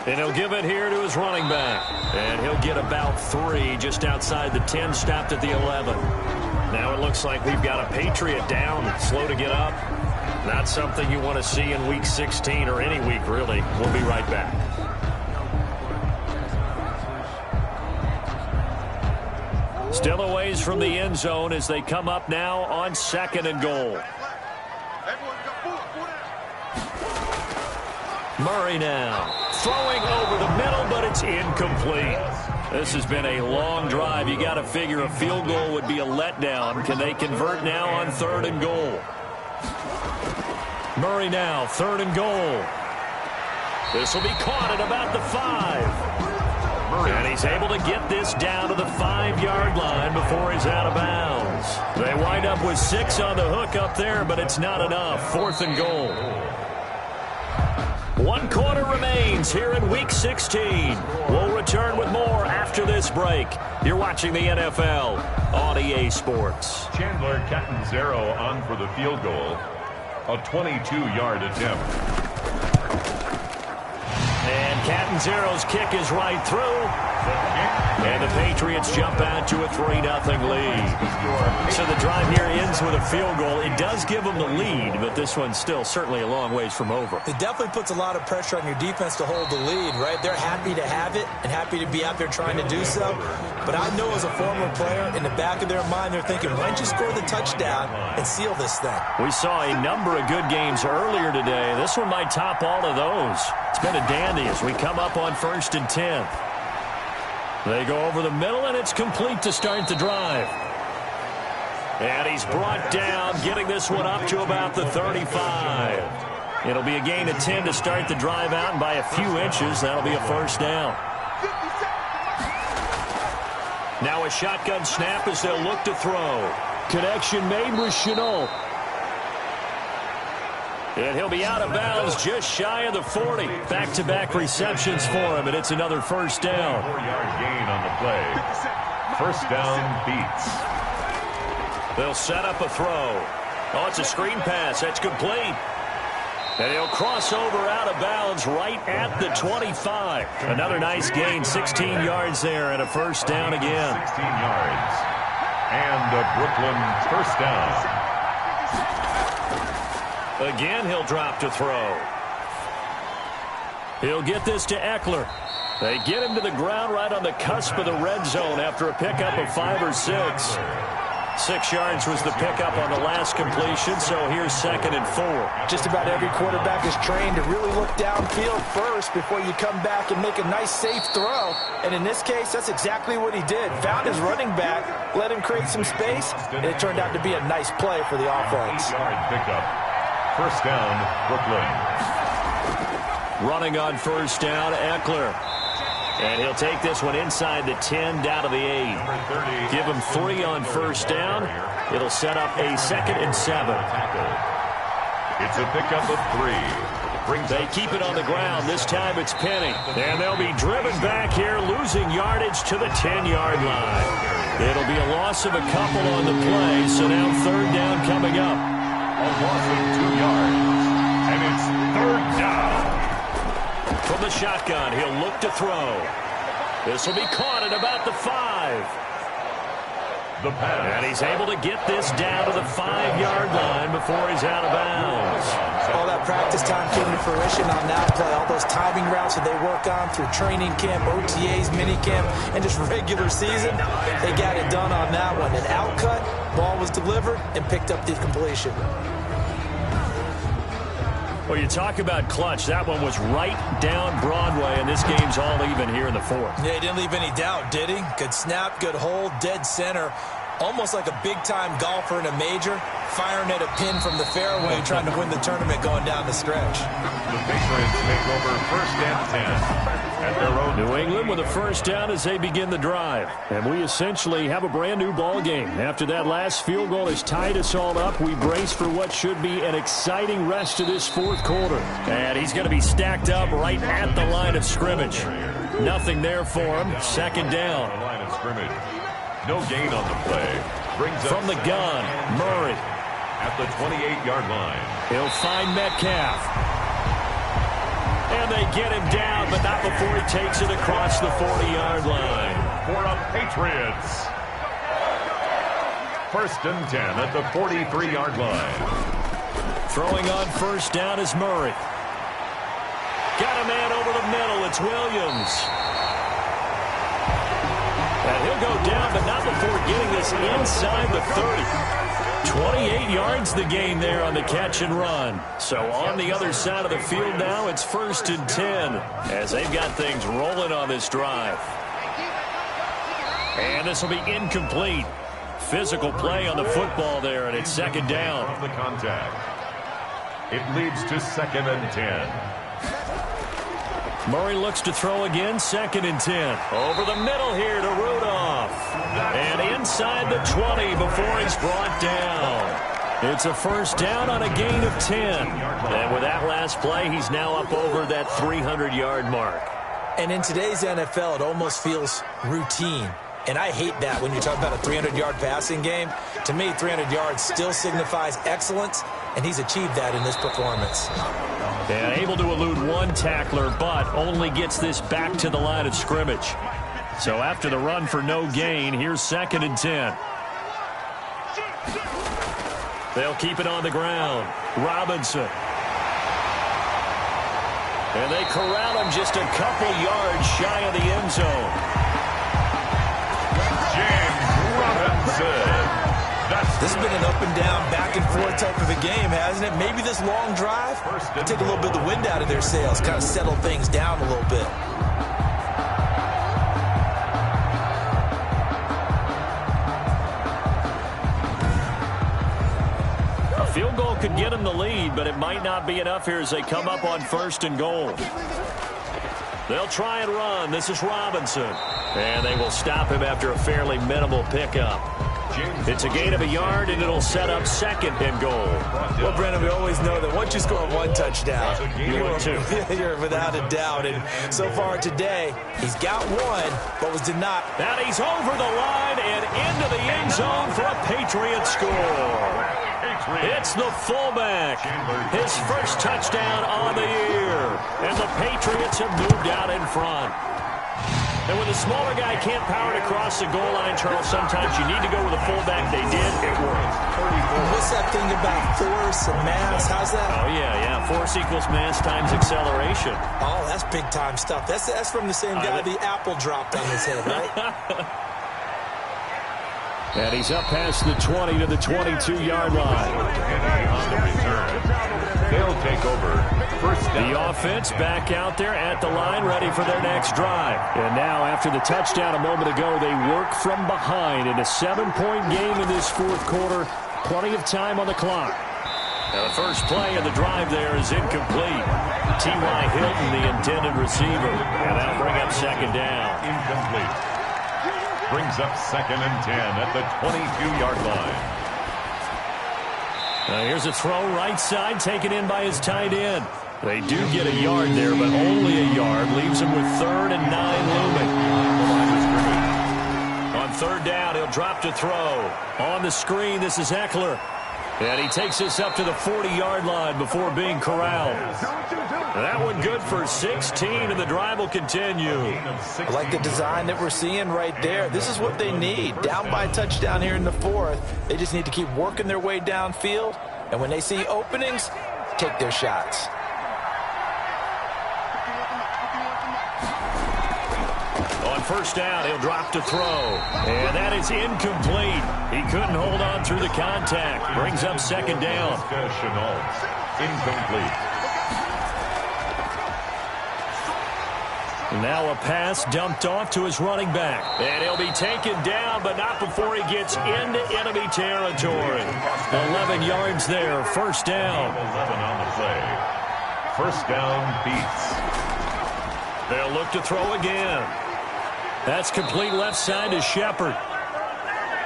[SPEAKER 5] And he'll give it here to his running back. And he'll get about 3 just outside the 10, stopped at the 11. Now it looks like we've got a Patriot down, slow to get up. Not something you want to see in Week 16 or any week, really. We'll be right back. Still a ways from the end zone as they come up now on 2nd and goal. Murray now. Throwing over the middle, but it's incomplete. This has been a long drive. You got to figure a field goal would be a letdown. Can they convert now on 3rd and goal? Murray now, 3rd and goal. This will be caught at about the 5. And he's able to get this down to the 5-yard line before he's out of bounds. They wind up with 6 on the hook up there, but it's not enough. 4th and goal. 1 quarter remains here in Week 16. We'll return with more after this break. You're watching the NFL on EA Sports.
[SPEAKER 4] Chandler Catanzaro on for the field goal. A 22-yard attempt.
[SPEAKER 5] And Catanzaro's kick is right through. And the Patriots jump out to a 3-0 lead. So the drive here ends with a field goal. It does give them the lead, but this one's still certainly a long ways from over.
[SPEAKER 7] It definitely puts a lot of pressure on your defense to hold the lead, right? They're happy to have it and happy to be out there trying to do so. But I know as a former player, in the back of their mind, they're thinking, why don't you score the touchdown and seal this thing?
[SPEAKER 5] We saw a number of good games earlier today. This one might top all of those. It's been a dandy as we come up on 1st and 10. They go over the middle, and it's complete to start the drive. And he's brought down, getting this one up to about the 35. It'll be a gain of 10 to start the drive out, and by a few inches, that'll be a first down. Now a shotgun snap as they'll look to throw.
[SPEAKER 6] Connection made with Chenault.
[SPEAKER 5] And he'll be out of bounds just shy of the 40. Back-to-back receptions for him, and it's another first down.
[SPEAKER 4] 4-yard gain on the play. First down beats.
[SPEAKER 5] They'll set up a throw. Oh, it's a screen pass. That's complete. And he'll cross over out of bounds right at the 25. Another nice gain, 16 yards there, and a first down again.
[SPEAKER 4] 16 yards. And a Brooklyn first down.
[SPEAKER 5] Again, he'll drop to throw. He'll get this to Eckler. They get him to the ground right on the cusp of the red zone after a pickup of 5 or 6. 6 yards was the pickup on the last completion, so here's 2nd and 4.
[SPEAKER 8] Just about every quarterback is trained to really look downfield first before you come back and make a nice, safe throw. And in this case, that's exactly what he did. Found his running back, let him create some space, and it turned out to be a nice play for the offense.
[SPEAKER 4] 8-yard pickup. First down, Brooklyn.
[SPEAKER 5] Running on first down, Eckler. And he'll take this one inside the 10, down to the 8. Give him 3 on first down. It'll set up a 2nd and 7.
[SPEAKER 4] It's a pickup of 3.
[SPEAKER 5] They keep it on the ground. This time it's Penny. And they'll be driven back here, losing yardage to the 10-yard line. It'll be a loss of a couple on the play, so now 3rd down coming up.
[SPEAKER 4] A loss of 2 yards. And it's 3rd down.
[SPEAKER 5] From the shotgun, he'll look to throw. This will be caught at about the 5.
[SPEAKER 4] The pass.
[SPEAKER 5] And he's able to get this down to the 5-yard line before he's out of bounds.
[SPEAKER 7] All that practice time came to fruition on that play. All those timing routes that they work on through training camp, OTAs, minicamp, and just regular season, they got it done on that one. An outcut, ball was delivered, and picked up the completion.
[SPEAKER 5] Well, you talk about clutch. That one was right down Broadway, and this game's all even here in the 4th.
[SPEAKER 7] Yeah, he didn't leave any doubt, did he? Good snap, good hold, dead center. Almost like a big-time golfer in a major, firing at a pin from the fairway, trying to win the tournament going down the stretch.
[SPEAKER 4] The Patriots take over 1st and 10 at their own.
[SPEAKER 5] New England with a first down as they begin the drive.
[SPEAKER 6] And we essentially have a brand-new ball game. After that last field goal has tied us all up, we brace for what should be an exciting rest of this 4th quarter.
[SPEAKER 5] And he's going to be stacked up right at the line of scrimmage. Nothing there for him. 2nd down.
[SPEAKER 4] Line of scrimmage. No gain on the play. Brings
[SPEAKER 5] from the gun, Murray.
[SPEAKER 4] At the 28-yard line.
[SPEAKER 5] He'll find Metcalf. And they get him down, but not before he takes it across the 40-yard line.
[SPEAKER 4] For the Patriots. 1st and 10 at the 43-yard line.
[SPEAKER 5] Throwing on first down is Murray. Got a man over the middle. It's Williams. And he'll go down, but not before getting this inside the 30. 28 yards the gain there on the catch and run. So on the other side of the field now, it's 1st and 10 as they've got things rolling on this drive. And this will be incomplete. Physical play on the football there, and it's 2nd down.
[SPEAKER 4] The contact. It leads to 2nd and 10.
[SPEAKER 5] Murray looks to throw again, 2nd and 10. Over the middle here to Rudolph. And inside the 20 before he's brought down. It's a first down on a gain of 10. And with that last play, he's now up over that 300-yard mark.
[SPEAKER 7] And in today's NFL, it almost feels routine. And I hate that when you talk about a 300-yard passing game. To me, 300 yards still signifies excellence, and he's achieved that in this performance.
[SPEAKER 5] And able to elude one tackler, but only gets this back to the line of scrimmage. So after the run for no gain, here's 2nd and 10. They'll keep it on the ground. Robinson. And they corral him just a couple yards shy of the end zone.
[SPEAKER 4] James Robinson.
[SPEAKER 7] This has been an up-and-down, back-and-forth type of a game, hasn't it? Maybe this long drive will take a little bit of the wind out of their sails, kind of settle things down a little bit.
[SPEAKER 5] A field goal could get them the lead, but it might not be enough here as they come up on 1st and goal. They'll try and run. This is Robinson. And they will stop him after a fairly minimal pickup. It's a gain of a yard, and it'll set up 2nd and goal.
[SPEAKER 7] Well, Brandon, we always know that once you score one touchdown, you're without a doubt. And so far today, he's got one, but was denied.
[SPEAKER 5] And he's over the line and into the end zone for a Patriot score. It's the fullback. His first touchdown on the year. And the Patriots have moved out in front. And when the smaller guy can't power it across the goal line, Charles, sometimes you need to go with a fullback. They did. It worked.
[SPEAKER 7] What's that thing about force and mass? How's that?
[SPEAKER 5] Oh, yeah. Force equals mass times acceleration.
[SPEAKER 7] Oh, that's big-time stuff. That's from the same guy the apple dropped on his head, right?
[SPEAKER 5] And he's up past the 20 to the 22-yard line.
[SPEAKER 4] On the return. They'll take over. First down.
[SPEAKER 5] The offense back out there at the line, ready for their next drive. And now, after the touchdown a moment ago, they work from behind in a 7-point game in this 4th quarter. Plenty of time on the clock. Now, the first play of the drive there is incomplete. T.Y. Hilton, the intended receiver. And that'll bring up 2nd down.
[SPEAKER 4] Incomplete. Brings up 2nd and 10 at the 22-yard line.
[SPEAKER 5] Here's a throw right side, taken in by his tight end. They do get a yard there, but only a yard. Leaves him with 3rd and 9 looming. On 3rd down, he'll drop to throw. On the screen, this is Eckler. And he takes this up to the 40-yard line before being corralled. That one good for 16, and the drive will continue.
[SPEAKER 7] I like the design that we're seeing right there. This is what they need. Down by a touchdown here in the 4th. They just need to keep working their way downfield. And when they see openings, take their shots.
[SPEAKER 5] On 1st down, he'll drop to throw. And that is incomplete. He couldn't hold on through the contact. Brings up 2nd down.
[SPEAKER 4] Incomplete.
[SPEAKER 5] Now a pass dumped off to his running back. And he'll be taken down, but not before he gets into enemy territory. 11 yards there. 1st down.
[SPEAKER 4] 11 on the play. 1st down beats.
[SPEAKER 5] They'll look to throw again. That's complete left side to Shepard.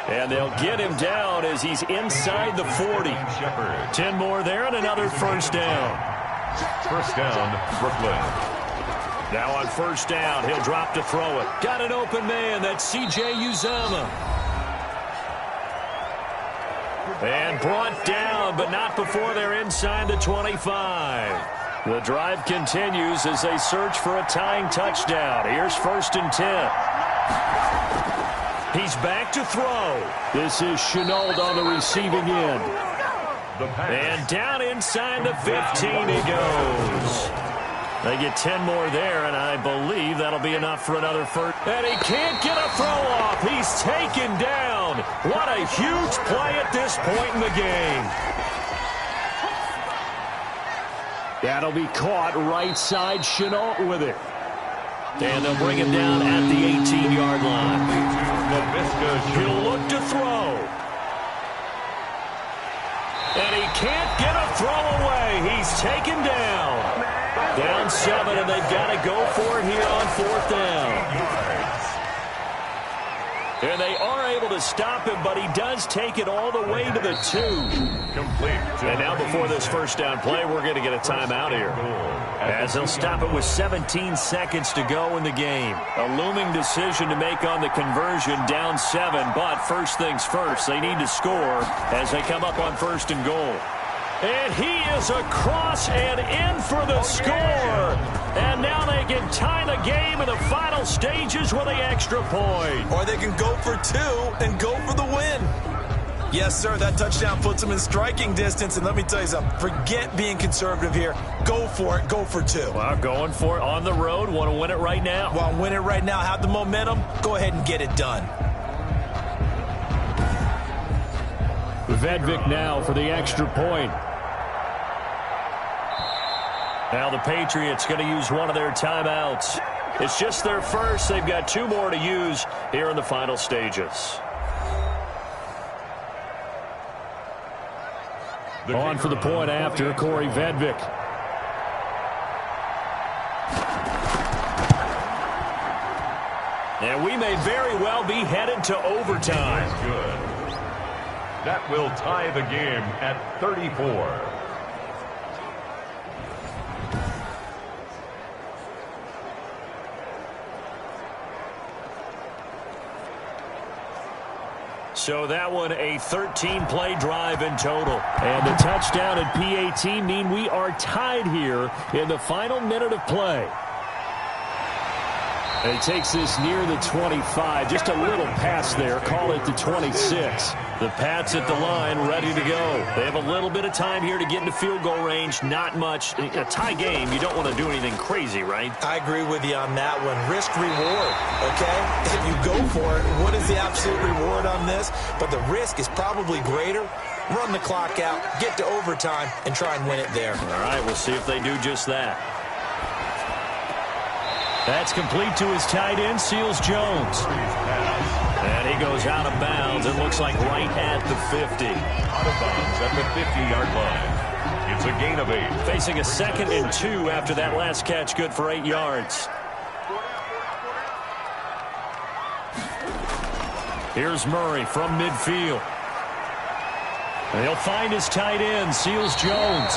[SPEAKER 5] And they'll get him down as he's inside the 40. 10 more there and another 1st down.
[SPEAKER 4] 1st down, Brooklyn.
[SPEAKER 5] Now on 1st down, he'll drop to throw it. Got an open man. That's C.J. Uzomah. And brought down, but not before they're inside the 25. The drive continues as they search for a tying touchdown. Here's 1st and 10. He's back to throw. This is Chenault on the receiving end. And down inside the 15 he goes. They get 10 more there, and I believe that'll be enough for another 1st. And he can't get a throw off. He's taken down. What a huge play at this point in the game. That'll be caught right side. Chenault with it. And they'll bring him down at the 18-yard line. He'll look to throw. And he can't get a throw away. He's taken down. Down 7, and they've got to go for it here on 4th down. And they are able to stop him, but he does take it all the way to the 2.
[SPEAKER 4] Complete.
[SPEAKER 5] And now before this first down play, we're going to get a timeout here, as they'll stop it with 17 seconds to go in the game. A looming decision to make on the conversion, down 7. But first things first, they need to score as they come up on 1st and goal. And he is across and in for the score. And now they can tie the game in the final stages with the extra point.
[SPEAKER 8] Or they can go for 2 and go for the win. Yes, sir, that touchdown puts them in striking distance. And let me tell you something, forget being conservative here. Go for it. Go for 2.
[SPEAKER 5] Well, going for it on the road. Want to win it right now.
[SPEAKER 8] Want to win it right now, have the momentum. Go ahead and get it done.
[SPEAKER 6] Vedvik now for the extra point.
[SPEAKER 5] Now the Patriots going to use one of their timeouts. It's just their first. They've got 2 more to use here in the final stages.
[SPEAKER 6] On for the point after, Corey Vedvik.
[SPEAKER 5] And we may very well be headed to overtime.
[SPEAKER 4] Good. That will tie the game at 34.
[SPEAKER 5] So that one a 13-play drive in total.
[SPEAKER 6] And the touchdown and PAT mean we are tied here in the final minute of play. And he takes this near the 25. Just a little pass there. Call it the 26.
[SPEAKER 5] The Pats at the line, ready to go. They have a little bit of time here to get into field goal range. Not much. A tie game, you don't want to do anything crazy, right?
[SPEAKER 8] I agree with you on that one. Risk reward, okay? If you go for it, what is the absolute reward on this? But the risk is probably greater. Run the clock out, get to overtime, and try and win it there.
[SPEAKER 5] All right, we'll see if they do just that. That's complete to his tight end, Seals Jones. And he goes out of bounds. It looks like right at the 50.
[SPEAKER 4] Out of bounds at the 50-yard line. It's a gain of 8.
[SPEAKER 5] Facing a 2nd and 2 after that last catch, good for 8 yards. Here's Murray from midfield. And he'll find his tight end, Seals Jones.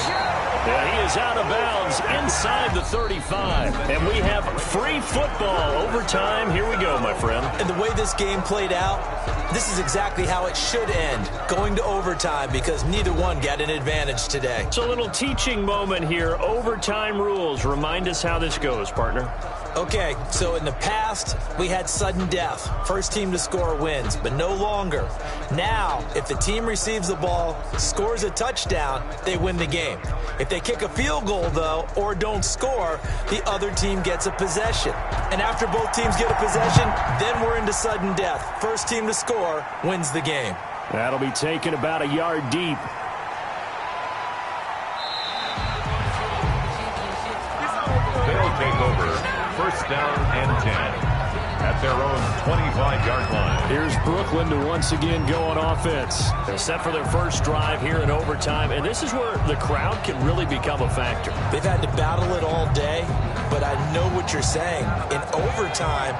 [SPEAKER 5] And he is out of bounds inside the 35. And we have free football. Overtime. Here we go, my friend.
[SPEAKER 8] And the way this game played out, this is exactly how it should end. Going to overtime because neither one got an advantage today.
[SPEAKER 5] It's a little teaching moment here. Overtime rules. Remind us how this goes, partner.
[SPEAKER 8] Okay, so in the past, we had sudden death. First team to score wins, but no longer. Now, if the team receives the ball, scores a touchdown, they win the game. If they kick a field goal, though, or don't score, the other team gets a possession. And after both teams get a possession, then we're into sudden death. First team to score wins the game.
[SPEAKER 6] That'll be taken about a yard deep.
[SPEAKER 4] They'll take over. First down and 10 at their own 25-yard line.
[SPEAKER 6] Here's Brooklyn to once again go on offense.
[SPEAKER 5] They're set for their first drive here in overtime, and this is where the crowd can really become a factor.
[SPEAKER 8] They've had to battle it all day, but I know what you're saying. In overtime,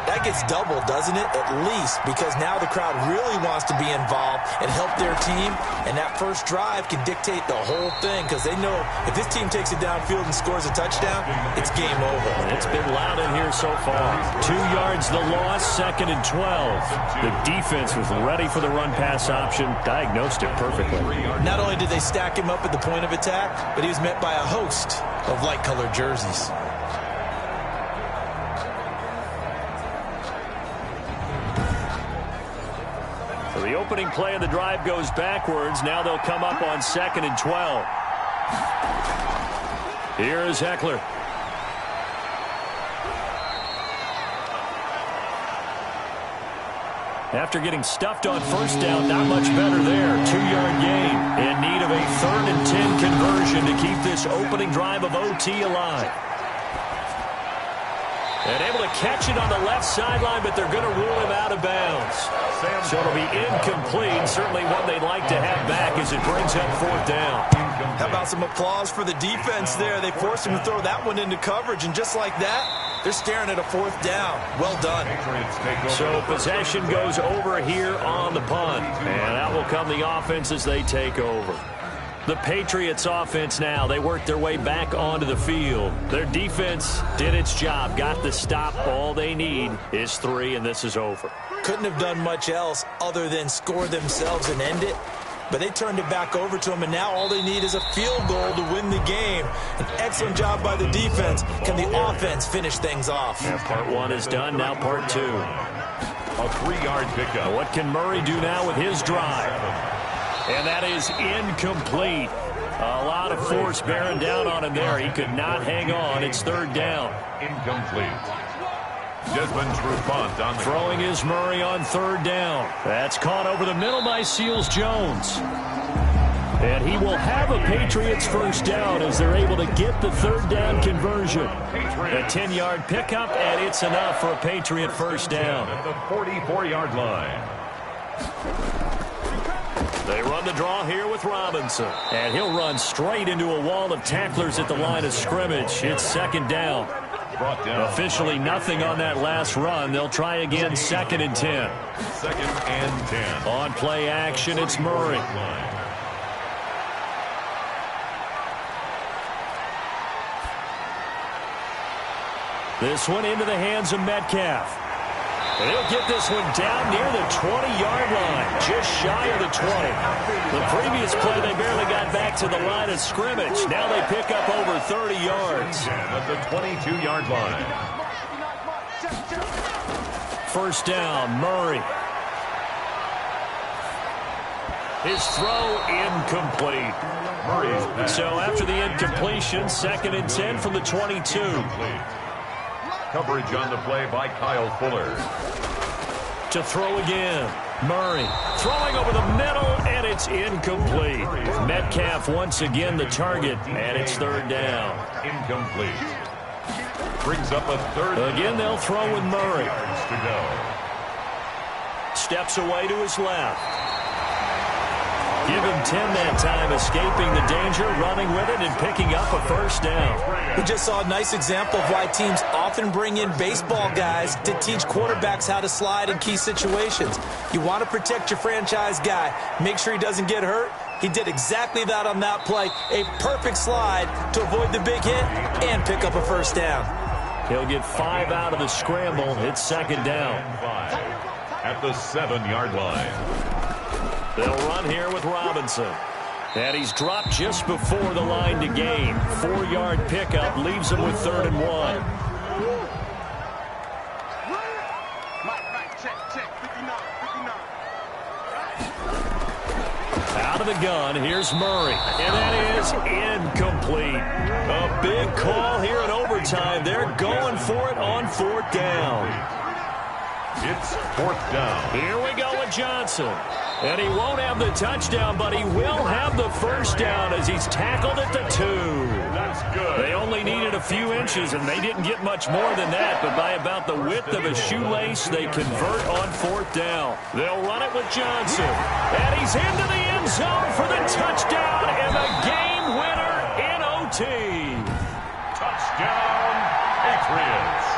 [SPEAKER 8] that gets doubled, doesn't it? At least, because now the crowd really wants to be involved and help their team, and that first drive can dictate the whole thing because they know if this team takes it downfield and scores a touchdown, it's game over.
[SPEAKER 5] It's been loud in here so far. 2 yards the loss, 2nd and 12. The defense was ready for the run-pass option, diagnosed it perfectly.
[SPEAKER 8] Not only did they stack him up at the point of attack, but he was met by a host of light-colored jerseys.
[SPEAKER 5] The opening play of the drive goes backwards. Now they'll come up on 2nd and 12. Here is Eckler. After getting stuffed on first down, not much better there. 2-yard gain. In need of a 3rd and 10 conversion to keep this opening drive of OT alive. And able to catch it on the left sideline, but they're going to rule him out of bounds. So it'll be incomplete. Certainly one they'd like to have back as it brings up 4th down.
[SPEAKER 8] How about some applause for the defense there? They forced him to throw that one into coverage, and just like that,
[SPEAKER 7] They're staring at a 4th down. Well done.
[SPEAKER 5] So possession goes over here on the punt. And out will come the offense as they take over. The Patriots offense now, they work their way back onto the field. Their defense did its job, got the stop. All they need is 3, and this is over.
[SPEAKER 7] Couldn't have done much else other than score themselves and end it. But they turned it back over to them, and now all they need is a field goal to win the game. An excellent job by the defense. Can the offense finish things off?
[SPEAKER 5] Yeah, part 1 is done, now part 2.
[SPEAKER 4] A 3-yard pickup.
[SPEAKER 5] What can Murray do now with his drive? And that is incomplete. A lot of force bearing down on him there. He could not hang on. It's 3rd down.
[SPEAKER 4] Incomplete. Desmond Trufant on the
[SPEAKER 5] throwing is Murray on 3rd down. That's caught over the middle by Seals-Jones. And he will have a Patriots 1st down as they're able to get the 3rd down conversion. A 10-yard pickup, and it's enough for a Patriot 1st down.
[SPEAKER 4] At the 44-yard line.
[SPEAKER 5] They run the draw here with Robinson. And he'll run straight into a wall of tacklers at the line of scrimmage. It's 2nd down. Officially nothing on that last run. They'll try again 2nd and 10.
[SPEAKER 4] 2nd and 10.
[SPEAKER 5] On play action, it's Murray. This one into the hands of Metcalf. And he'll get this one down near the 20-yard line, just shy of the 20. The previous play, they barely got back to the line of scrimmage. Now they pick up over 30 yards.
[SPEAKER 4] At the 22-yard line.
[SPEAKER 5] 1st down, Murray. His throw incomplete. So after the incompletion, 2nd and 10 from the 22.
[SPEAKER 4] Coverage on the play by Kyle Fuller.
[SPEAKER 5] To throw again. Murray throwing over the middle, and it's incomplete. Metcalf once again the target, and it's 3rd down.
[SPEAKER 4] Incomplete. Brings up a 3rd.
[SPEAKER 5] Again, they'll throw with Murray.
[SPEAKER 4] Yards to go.
[SPEAKER 5] Steps away to his left. Give him 10 that time, escaping the danger, running with it, and picking up a 1st down.
[SPEAKER 7] We just saw a nice example of why teams often bring in baseball guys to teach quarterbacks how to slide in key situations. You want to protect your franchise guy. Make sure he doesn't get hurt. He did exactly that on that play. A perfect slide to avoid the big hit and pick up a 1st down.
[SPEAKER 5] He'll get 5 out of the scramble. It's 2nd down.
[SPEAKER 4] 5 at the 7-yard line.
[SPEAKER 5] They'll run here with Robinson. And he's dropped just before the line to gain. 4-yard pickup leaves him with 3rd and 1. Out of the gun, here's Murray. And that is incomplete. A big call here in overtime. They're going for it on 4th down.
[SPEAKER 4] It's 4th down.
[SPEAKER 5] Here we go with Johnson. And he won't have the touchdown, but he will have the 1st down as he's tackled at the 2.
[SPEAKER 4] That's good.
[SPEAKER 5] They only needed a few inches, and they didn't get much more than that, but by about the width of a shoelace, they convert on 4th down. They'll run it with Johnson. And he's into the end zone for the touchdown and the game winner in OT.
[SPEAKER 4] Touchdown, Patriots.